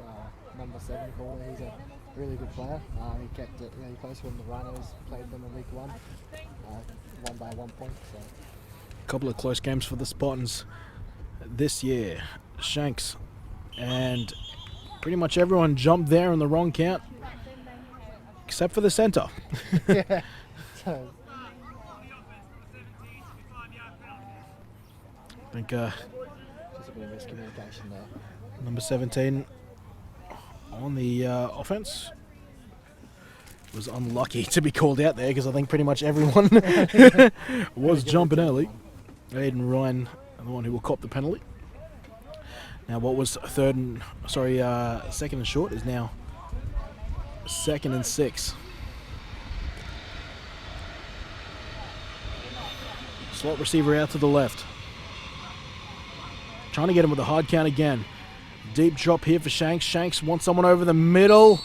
number 7 corner, he's a really good player. He kept it really close when the Rhinos played them in week 1, won by 1 point. So. A couple of close games for the Spartans this year. Shanks and pretty much everyone jumped there on the wrong count, except for the center. Yeah. So. I think just a bit of miscommunication there. number 17 on the offense was unlucky to be called out there, because I think pretty much everyone was jumping early. Aiden Ryan, the one who will cop the penalty. Now what was second and short is now 2nd and 6. Slot receiver out to the left. Trying to get him with a hard count again. Deep drop here for Shanks. Shanks wants someone over the middle.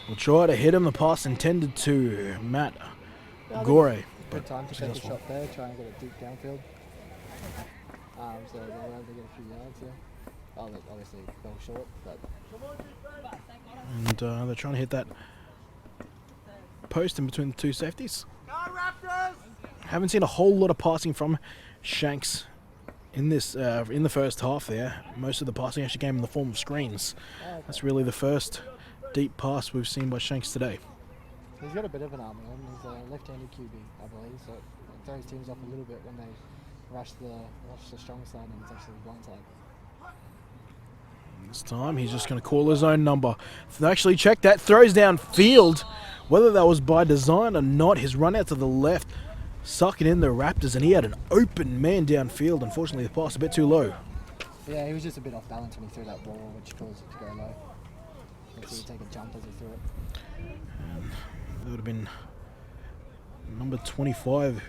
We'll try to hit him. The pass intended to Matt Gore. Good time to take a shot there, try and get it deep downfield. So they'll be able to get a few yards here. Oh, obviously fell short, but... And they're trying to hit that post in between the two safeties. Go Raptors! Haven't seen a whole lot of passing from Shanks in this in the first half there. Most of the passing actually came in the form of screens. Okay. That's really the first deep pass we've seen by Shanks today. He's got a bit of an arm on him. He's a left-handed QB, I believe, so it throws teams off a little bit when they rush the strong side and it's actually the blind side. This time he's just going to call his own number. Actually, check that. Throws downfield. Whether that was by design or not, his run out to the left, sucking in the Raptors, and he had an open man downfield. Unfortunately, the pass a bit too low. Yeah, he was just a bit off balance when he threw that ball, which caused it to go low. So he take a jump as he threw it. And that would have been number 25,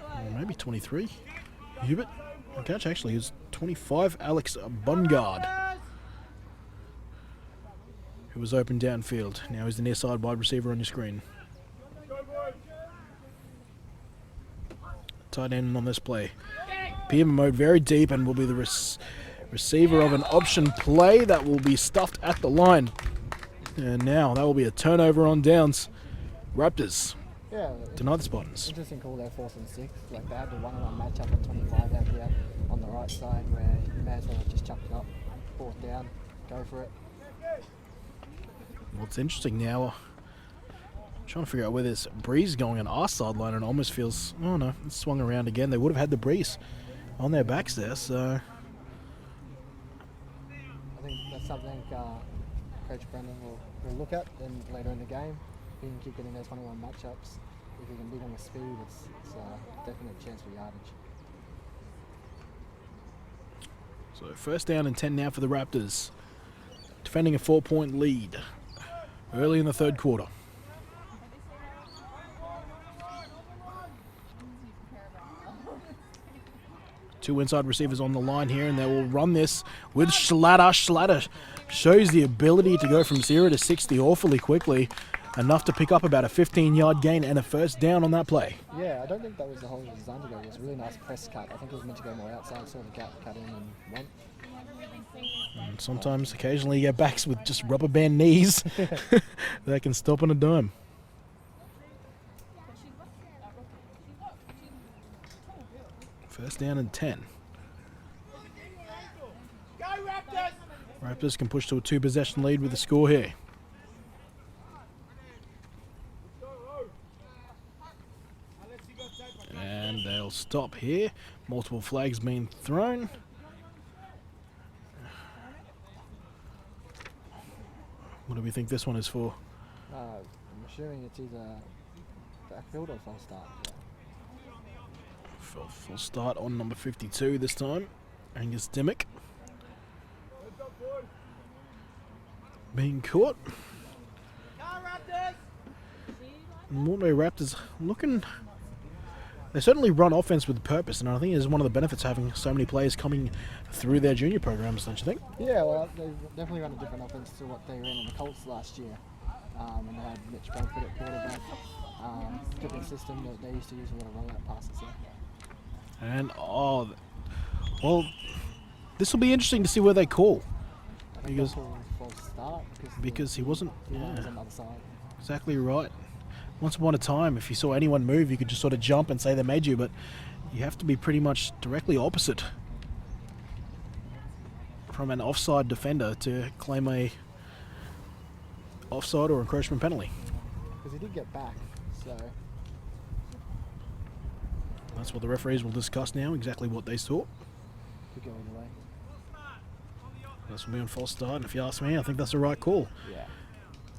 or maybe 23, Hubert. Catch actually is 25, Alex Bungard, who was open downfield. Now he's the near side wide receiver on your screen. Tight end on this play. PM mode very deep and will be the receiver of an option play that will be stuffed at the line. And now that will be a turnover on downs. Raptors deny the Spartans. Interesting call there, 4th and 6. Like they had the one-on-one matchup on 25 out here on the right side where you may as well have just chucked it up, 4th down, go for it. Well, it's interesting now. Trying to figure out where this breeze is going on our sideline, and it almost feels, oh no, it's swung around again. They would have had the breeze on their backs there, so. I think that's something Coach Brendan will look at then later in the game. If he can keep getting those one-on-one matchups, if he can beat them with speed, it's a definite chance for yardage. So 1st down and 10 now for the Raptors. Defending a 4-point lead. early in the third quarter. Two inside receivers on the line here, and they will run this with Schlatter. Schlatter shows the ability to go from 0 to 60 awfully quickly, enough to pick up about a 15-yard gain and a first down on that play. Yeah, I don't think that was the whole design to go. It was a really nice press cut. I think it was meant to go more outside, saw the gap, cut in and went. And sometimes, occasionally, you get backs with just rubber band knees that can stop on a dime. First down and 10. Go Raptors! Raptors can push to a 2-possession lead with the score here. And they'll stop here. Multiple flags being thrown. What do we think this one is for? I'm assuming it's either backfield or false start. Yeah. Full start on number 52 this time. Angus Dimmick. Being caught. And Mortmay Raptors looking... They certainly run offense with purpose, and I think it's one of the benefits of having so many players coming through their junior programs, don't you think? Yeah, well, they definitely run a different offense to what they ran in the Colts last year. And they had Mitch Bradford at quarterback. Different system that they used to use a lot of rollout passes there. And, well, this will be interesting to see where they call. I think Because- they'll call false start Because he wasn't... the line Yeah, was on the other side. exactly right. Once upon a time, if you saw anyone move, you could just sort of jump and say they made you, but you have to be pretty much directly opposite from an offside defender to claim a offside or encroachment penalty. Because he did get back, so That's what the referees will discuss now, exactly what they saw. could go either way. This will be on false start, and if you ask me, I think that's the right call. Yeah.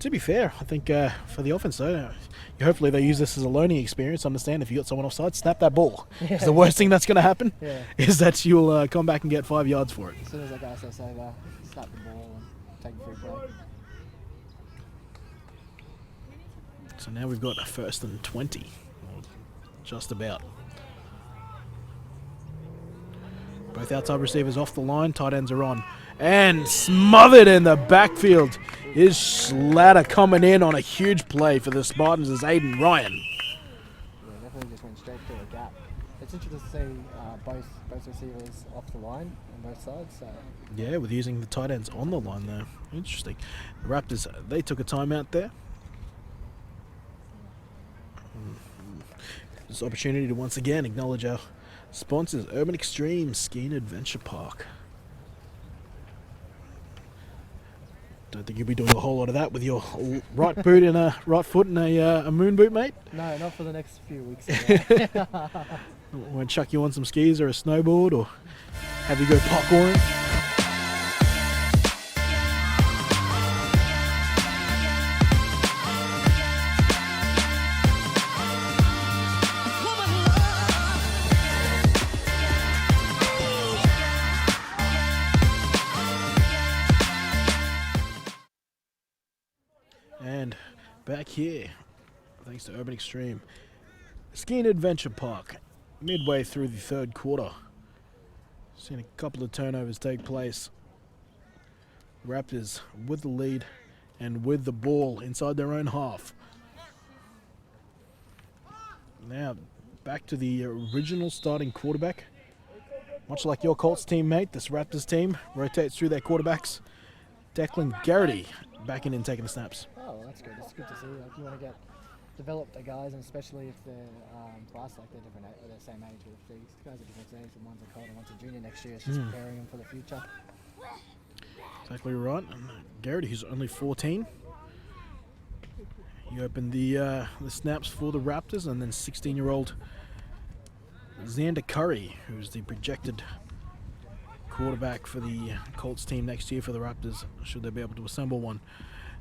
To be fair, I think for the offense, though, hopefully they use this as a learning experience. Understand if you got someone offside, snap that ball. 'Cause the worst thing that's going to happen Yeah. is that you'll come back and get 5 yards for it. As soon as that guy says over, snap the ball and take a free play. So now we've got a 1st and 20. Or just about. Both outside receivers off the line, tight ends are on. And smothered in the backfield is Schlatter coming in on a huge play for the Spartans as Aiden Ryan. Yeah, definitely just went straight through a gap. It's interesting to see both receivers off the line on both sides. So Yeah, with using the tight ends on the line there. Interesting. The Raptors, they took a timeout there. This opportunity to once again acknowledge our sponsors, Urban Extreme Ski and Adventure Park. Don't think you'll be doing a whole lot of that with your right foot and a moon boot, mate. no, not for the next few weeks. Won't chuck you on some skis or a snowboard or have you go parkouring. And back here, thanks to Urban Extreme Ski and Adventure Park, midway through the third quarter. Seen a couple of turnovers take place. Raptors with the lead and with the ball inside their own half. Now back to the original starting quarterback. Much like your Colts teammate, this Raptors team rotates through their quarterbacks. Declan Garrity back in and taking the snaps. Oh, well, that's good. It's good to see. Like, you want to develop the guys, and especially if they're class, like they're different, they're the same age. If these guys are different age, and one's a Colt and one's a junior next year, it's just preparing them for the future. Exactly right. And Garrity, who's only 14. He opened the snaps for the Raptors, and then 16-year-old Xander Curry, who's the projected quarterback for the Colts team next year for the Raptors, should they be able to assemble one.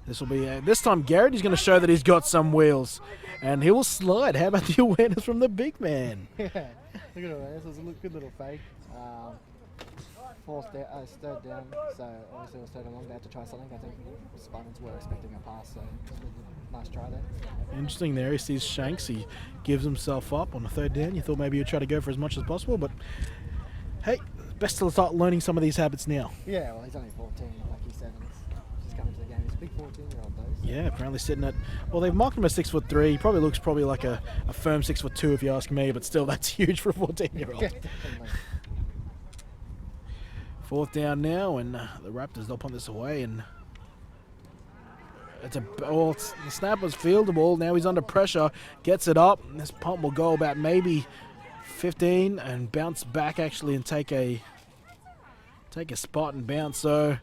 This will be this time Garrity's going to show that he's got some wheels, and he will slide. How about the awareness from the big man? Yeah, look at it. This was a good little fake. It's third down, so obviously it was third and long. They had to try something. I think the Spartans were expecting a pass, so it was a nice try there. Interesting there. He sees Shanks. He gives himself up on the third down. You thought maybe he'd try to go for as much as possible, but hey, best to start learning some of these habits now. Yeah, well, he's only 14, like you said, and he's just coming to the game. He's a big 14-year-old though. So. Yeah, apparently sitting at, well, they've marked him as 6'3". He probably looks like a firm 6'2" if you ask me, but still, that's huge for a 14-year-old. Yeah, definitely. Fourth down now, and the Raptors, they'll punt this away, and the snap was fieldable. Now he's under pressure, gets it up, and this punt will go about maybe 15 and bounce back actually and take a spot and bounce. So,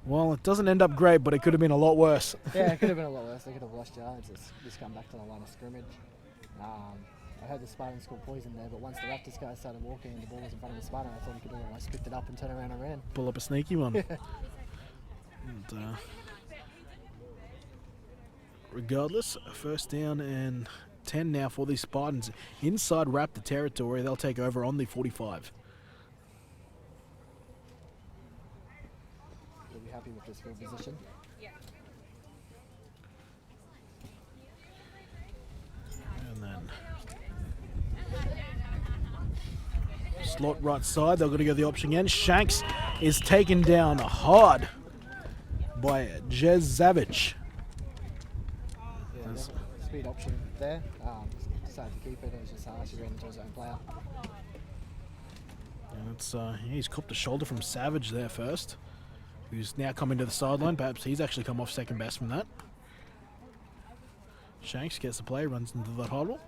well, it doesn't end up great, but it could have been a lot worse. Yeah, it could have been a lot worse. They could have lost yards. It's just come back to the line of scrimmage. I heard the Spartans scored poison there, but once the Raptors guys started walking and the ball was in front of the Spartan, I thought he could have almost picked it up and turn around and ran. Pull up a sneaky one. And, regardless, first down and 10 now for the Spartans. Inside Raptor territory, they'll take over on the 45. You'll be happy with this field position. And then slot right side, they're going to go the option again. Shanks is taken down hard by Jezavich. Yeah, speed option there. Decided to keep it. It was just harsh. He ran into his own player. And it's he's copped a shoulder from Savage there first, who's now coming to the sideline. Perhaps he's actually come off second best from that. Shanks gets the play, runs into the huddle.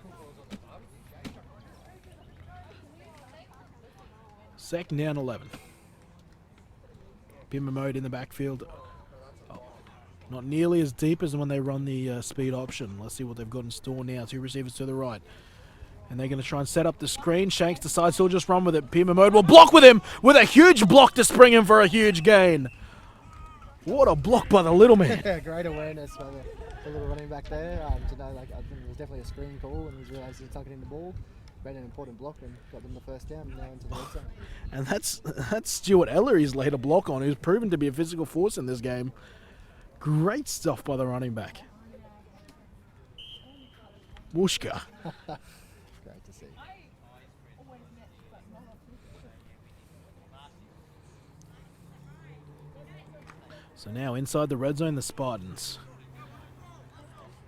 Second down 11. Pimmer mode in the backfield. Oh, not nearly as deep as when they run the speed option. Let's see what they've got in store now. Two receivers to the right. And they're going to try and set up the screen. Shanks decides he'll just run with it. Pimmer mode will block with him with a huge block to spring him for a huge gain. What a block by the little man. Yeah, great awareness by the little running back there. To know, like, I think it was definitely a screen call, and he's realised he's tucking in the ball. Made an important block and got them the first down, and now into the red zone. And that's Stuart Ellery's laid a block on, who's proven to be a physical force in this game. Great stuff by the running back. Wooshka. Great to see. So now inside the red zone, the Spartans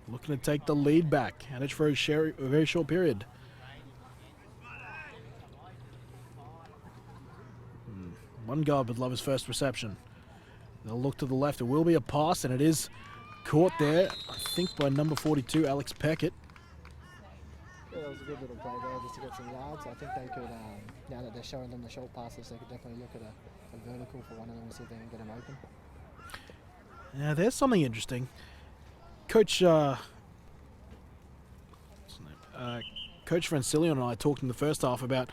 looking to take the lead back, and it's for a very short period. One guard would love his first reception. They'll look to the left. It will be a pass, and it is caught there, I think, by number 42, Alex Peckett. Yeah, that was a good little play there just to get some yards. I think they could, now that they're showing them the short passes, they could definitely look at a vertical for one of them and see if they can get them open. Now, there's something interesting. Coach Francilio and I talked in the first half about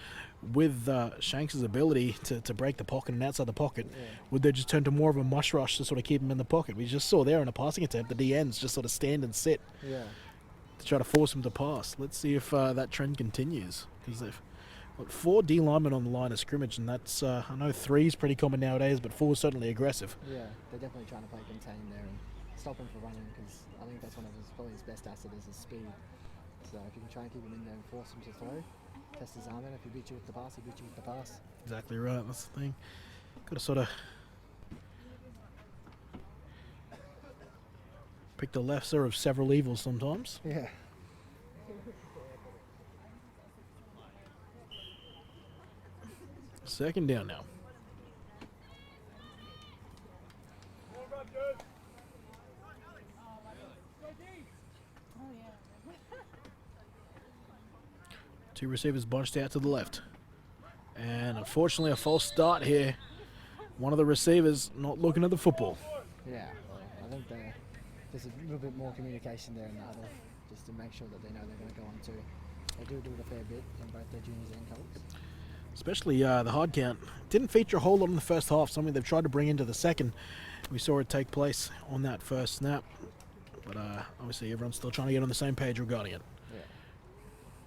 with Shanks' ability to break the pocket and outside the pocket, would they just turn to more of a mush rush to sort of keep him in the pocket? We just saw there in a passing attempt, the DNs just sort of stand and sit to try to force him to pass. Let's see if that trend continues. Because they've got 4 D linemen on the line of scrimmage, and that's, I know 3 is pretty common nowadays, but 4 is certainly aggressive. Yeah, they're definitely trying to play contain there and stop him from running, because I think that's one of probably his best assets is his speed. So if you can try and keep him in there and force him to throw, test his arm in. If he beats you with the pass, he beats you with the pass. Exactly right, that's the thing. Got to sort of pick the lesser of several evils sometimes. Yeah. Second down now. Two receivers bunched out to the left. And unfortunately a false start here. One of the receivers not looking at the football. Yeah, well, I think there's a little bit more communication there in the huddle, just to make sure that they know they're going to go on to. They do it a fair bit in both their juniors and colors. Especially the hard count. Didn't feature a whole lot in the first half, something they've tried to bring into the second. We saw it take place on that first snap. But obviously everyone's still trying to get on the same page regarding it.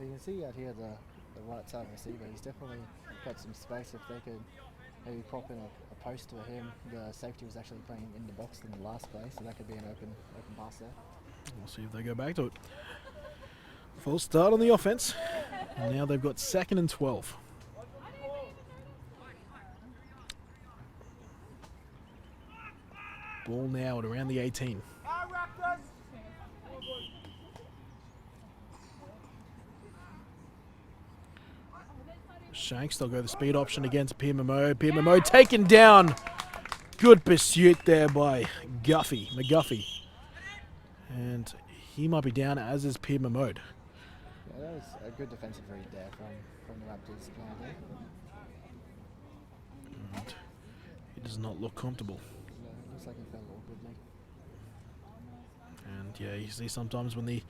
You can see out here the right side receiver. He's definitely got some space. If they could maybe prop in a post to him. The safety was actually playing in the box in the last play, so that could be an open pass there. We'll see if they go back to it. Full start on the offense. And now they've got 2nd and 12. Ball now at around the 18. Shanks, they'll go the speed option against Pierre-Mamo. Pierre-Mamo taken down. Good pursuit there by McGuffey. And he might be down, as is Pierre-Mamo. Yeah, that was a good defensive read there from the Raptors playing there. And he does not look comfortable. No, it looks like he fell awkwardly. And yeah, you see sometimes when the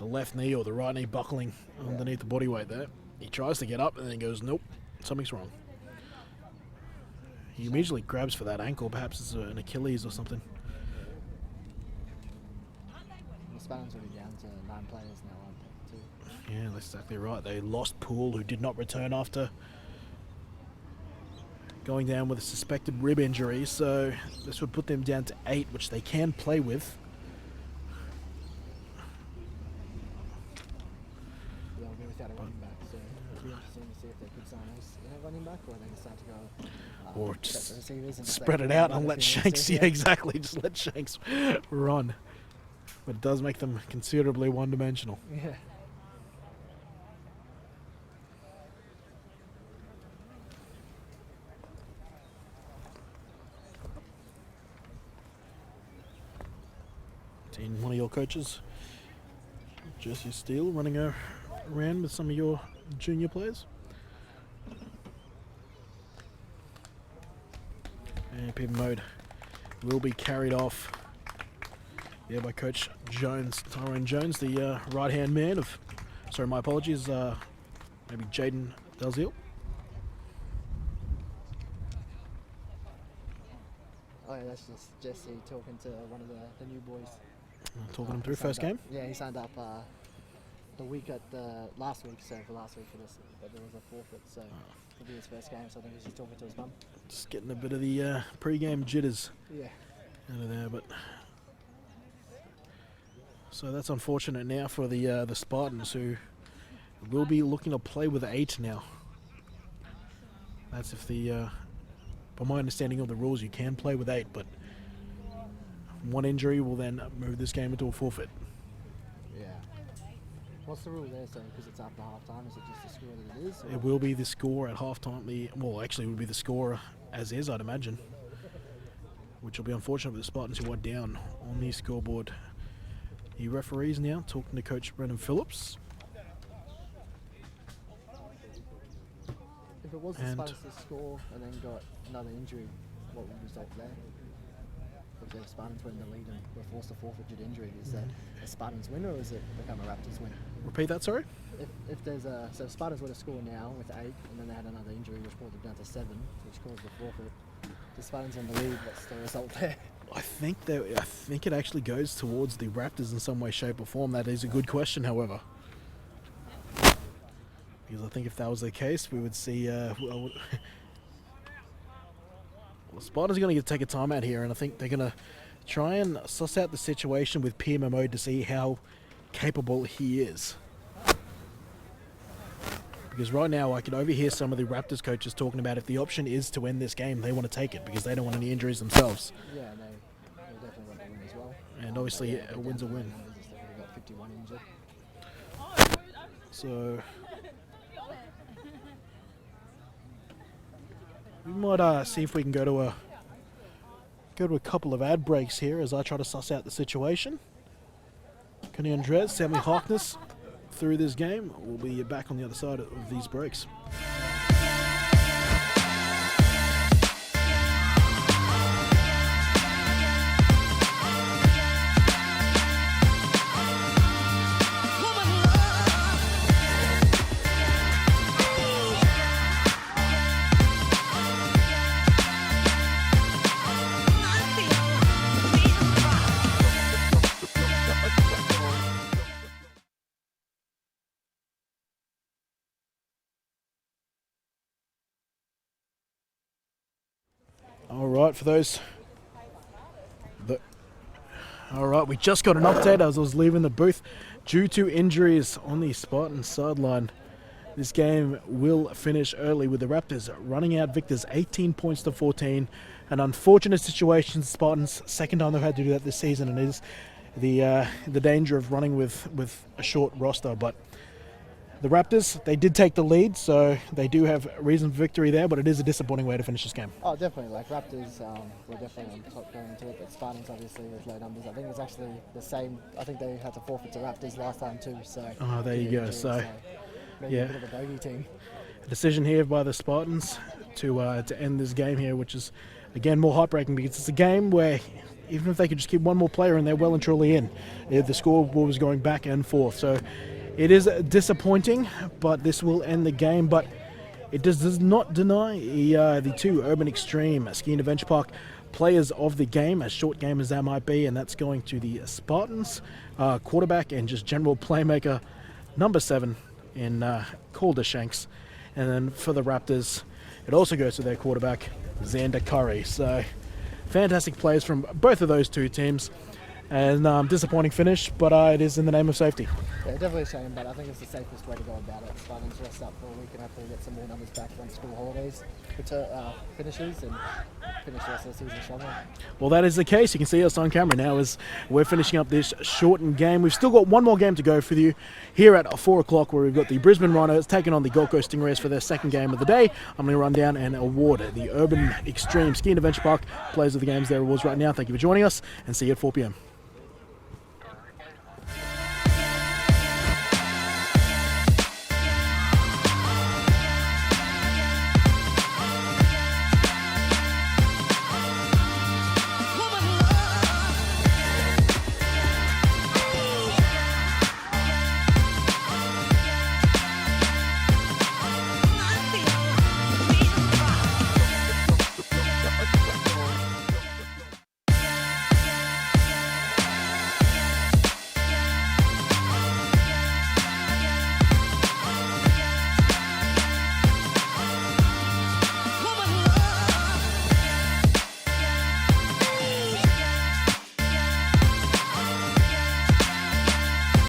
left knee or the right knee buckling underneath the body weight there, he tries to get up and then goes, nope, something's wrong. He immediately grabs for that ankle, perhaps it's an Achilles or something. The Spartans will be down to 9 players now, aren't they, too? Yeah, that's exactly right. They lost Poole, who did not return after going down with a suspected rib injury, so this would put them down to 8, which they can play with. They'll go without a running back, so it'll be interesting to see if they could sign us in a running back, or they decide to go Or set just the receivers and spread let it out them and run let if he needs Shanks, to, yeah, exactly, just let Shanks run. But it does make them considerably one-dimensional. Yeah. Seen one of your coaches, Jesse Steele, running around with some of your junior players. And Pivot Mode will be carried off by Coach Jones, Tyrone Jones, the right-hand man of, sorry, my apologies, maybe Jaden Dalziel. Oh yeah, that's just Jesse talking to one of the new boys. Talking him He through signed first up- game. Yeah, he signed up the week at the last week, so for last week for this, but there was a forfeit, so it'll be his first game, so I think he's just talking to his mum. Just getting a bit of the pre-game jitters Yeah. out of there, but so that's unfortunate now for the Spartans, who will be looking to play with 8 now. That's if by my understanding of the rules, you can play with 8, but one injury will then move this game into a forfeit. Yeah. What's the rule there, so because it's after half time, is it just the score that it is? Or? It will be the score at halftime. Well, actually, it would be the score as is, I'd imagine, which will be unfortunate for the Spartans, who are down on the scoreboard. The referees now talking to Coach Brendan Phillips. If it was the And- Spartans to score and then got another injury, what would result there? If the Spartans were in the lead and were forced to forfeit due to injury, is that a Spartans win, or is it become a Raptors win? Repeat that, sorry? If there's so if Spartans were to score now with 8, and then they had another injury which brought them down to 7, which caused the forfeit, the Spartans in the lead, what's the result there? I think it actually goes towards the Raptors in some way, shape, or form. That is a good question, however, because I think if that was the case, we would see. Well, Spartans are going to take a timeout here, and I think they're going to try and suss out the situation with Pierre Mamo to see how capable he is. Because right now I can overhear some of the Raptors coaches talking about if the option is to end this game, they want to take it because they don't want any injuries themselves. Yeah, and they definitely want to win as well. And obviously a win's a win. They've already got 51 injured. So we might see if we can go to a couple of ad breaks here as I try to suss out the situation. Connie Andres, Sammy Harkness through this game. We'll be back on the other side of these breaks. right, for those. All right, we just got an update as I was leaving the booth. Due to injuries on the Spartans sideline, this game will finish early with the Raptors running out victors 18 points to 14. An unfortunate situation, Spartans, second time they've had to do that this season, and it is the danger of running with a short roster. But the Raptors, they did take the lead, so they do have reason for victory there, but it is a disappointing way to finish this game. Oh, definitely. Like Raptors were definitely on top going into it, but Spartans obviously with low numbers. I think it's actually the same. I think they had to forfeit to Raptors last time too. So. Oh, there you go. So maybe yeah, a bit of a bogey team. A decision here by the Spartans to end this game here, which is again more heartbreaking because it's a game where even if they could just keep one more player and they're well and truly in, the scoreboard was going back and forth. So. It is disappointing, but this will end the game. But it does not deny the two Urban Extreme Ski and Adventure Park players of the game, as short game as that might be, and that's going to the Spartans quarterback and just general playmaker, number 7 in Calder Shanks. And then for the Raptors, it also goes to their quarterback, Xander Curry. So fantastic players from both of those two teams. And disappointing finish, but it is in the name of safety. Yeah, definitely a shame, but I think it's the safest way to go about it. Spartans rest up for a week and hopefully get some more numbers back once school holidays finishes and finish the rest of the season strongly. Well, that is the case. You can see us on camera now as we're finishing up this shortened game. We've still got one more game to go for you here at 4 o'clock, where we've got the Brisbane Rhinos taking on the Gold Coast Stingrays for their second game of the day. I'm going to run down and award the Urban Extreme Ski and Adventure Park players of the games their awards right now. Thank you for joining us, and see you at 4 p.m.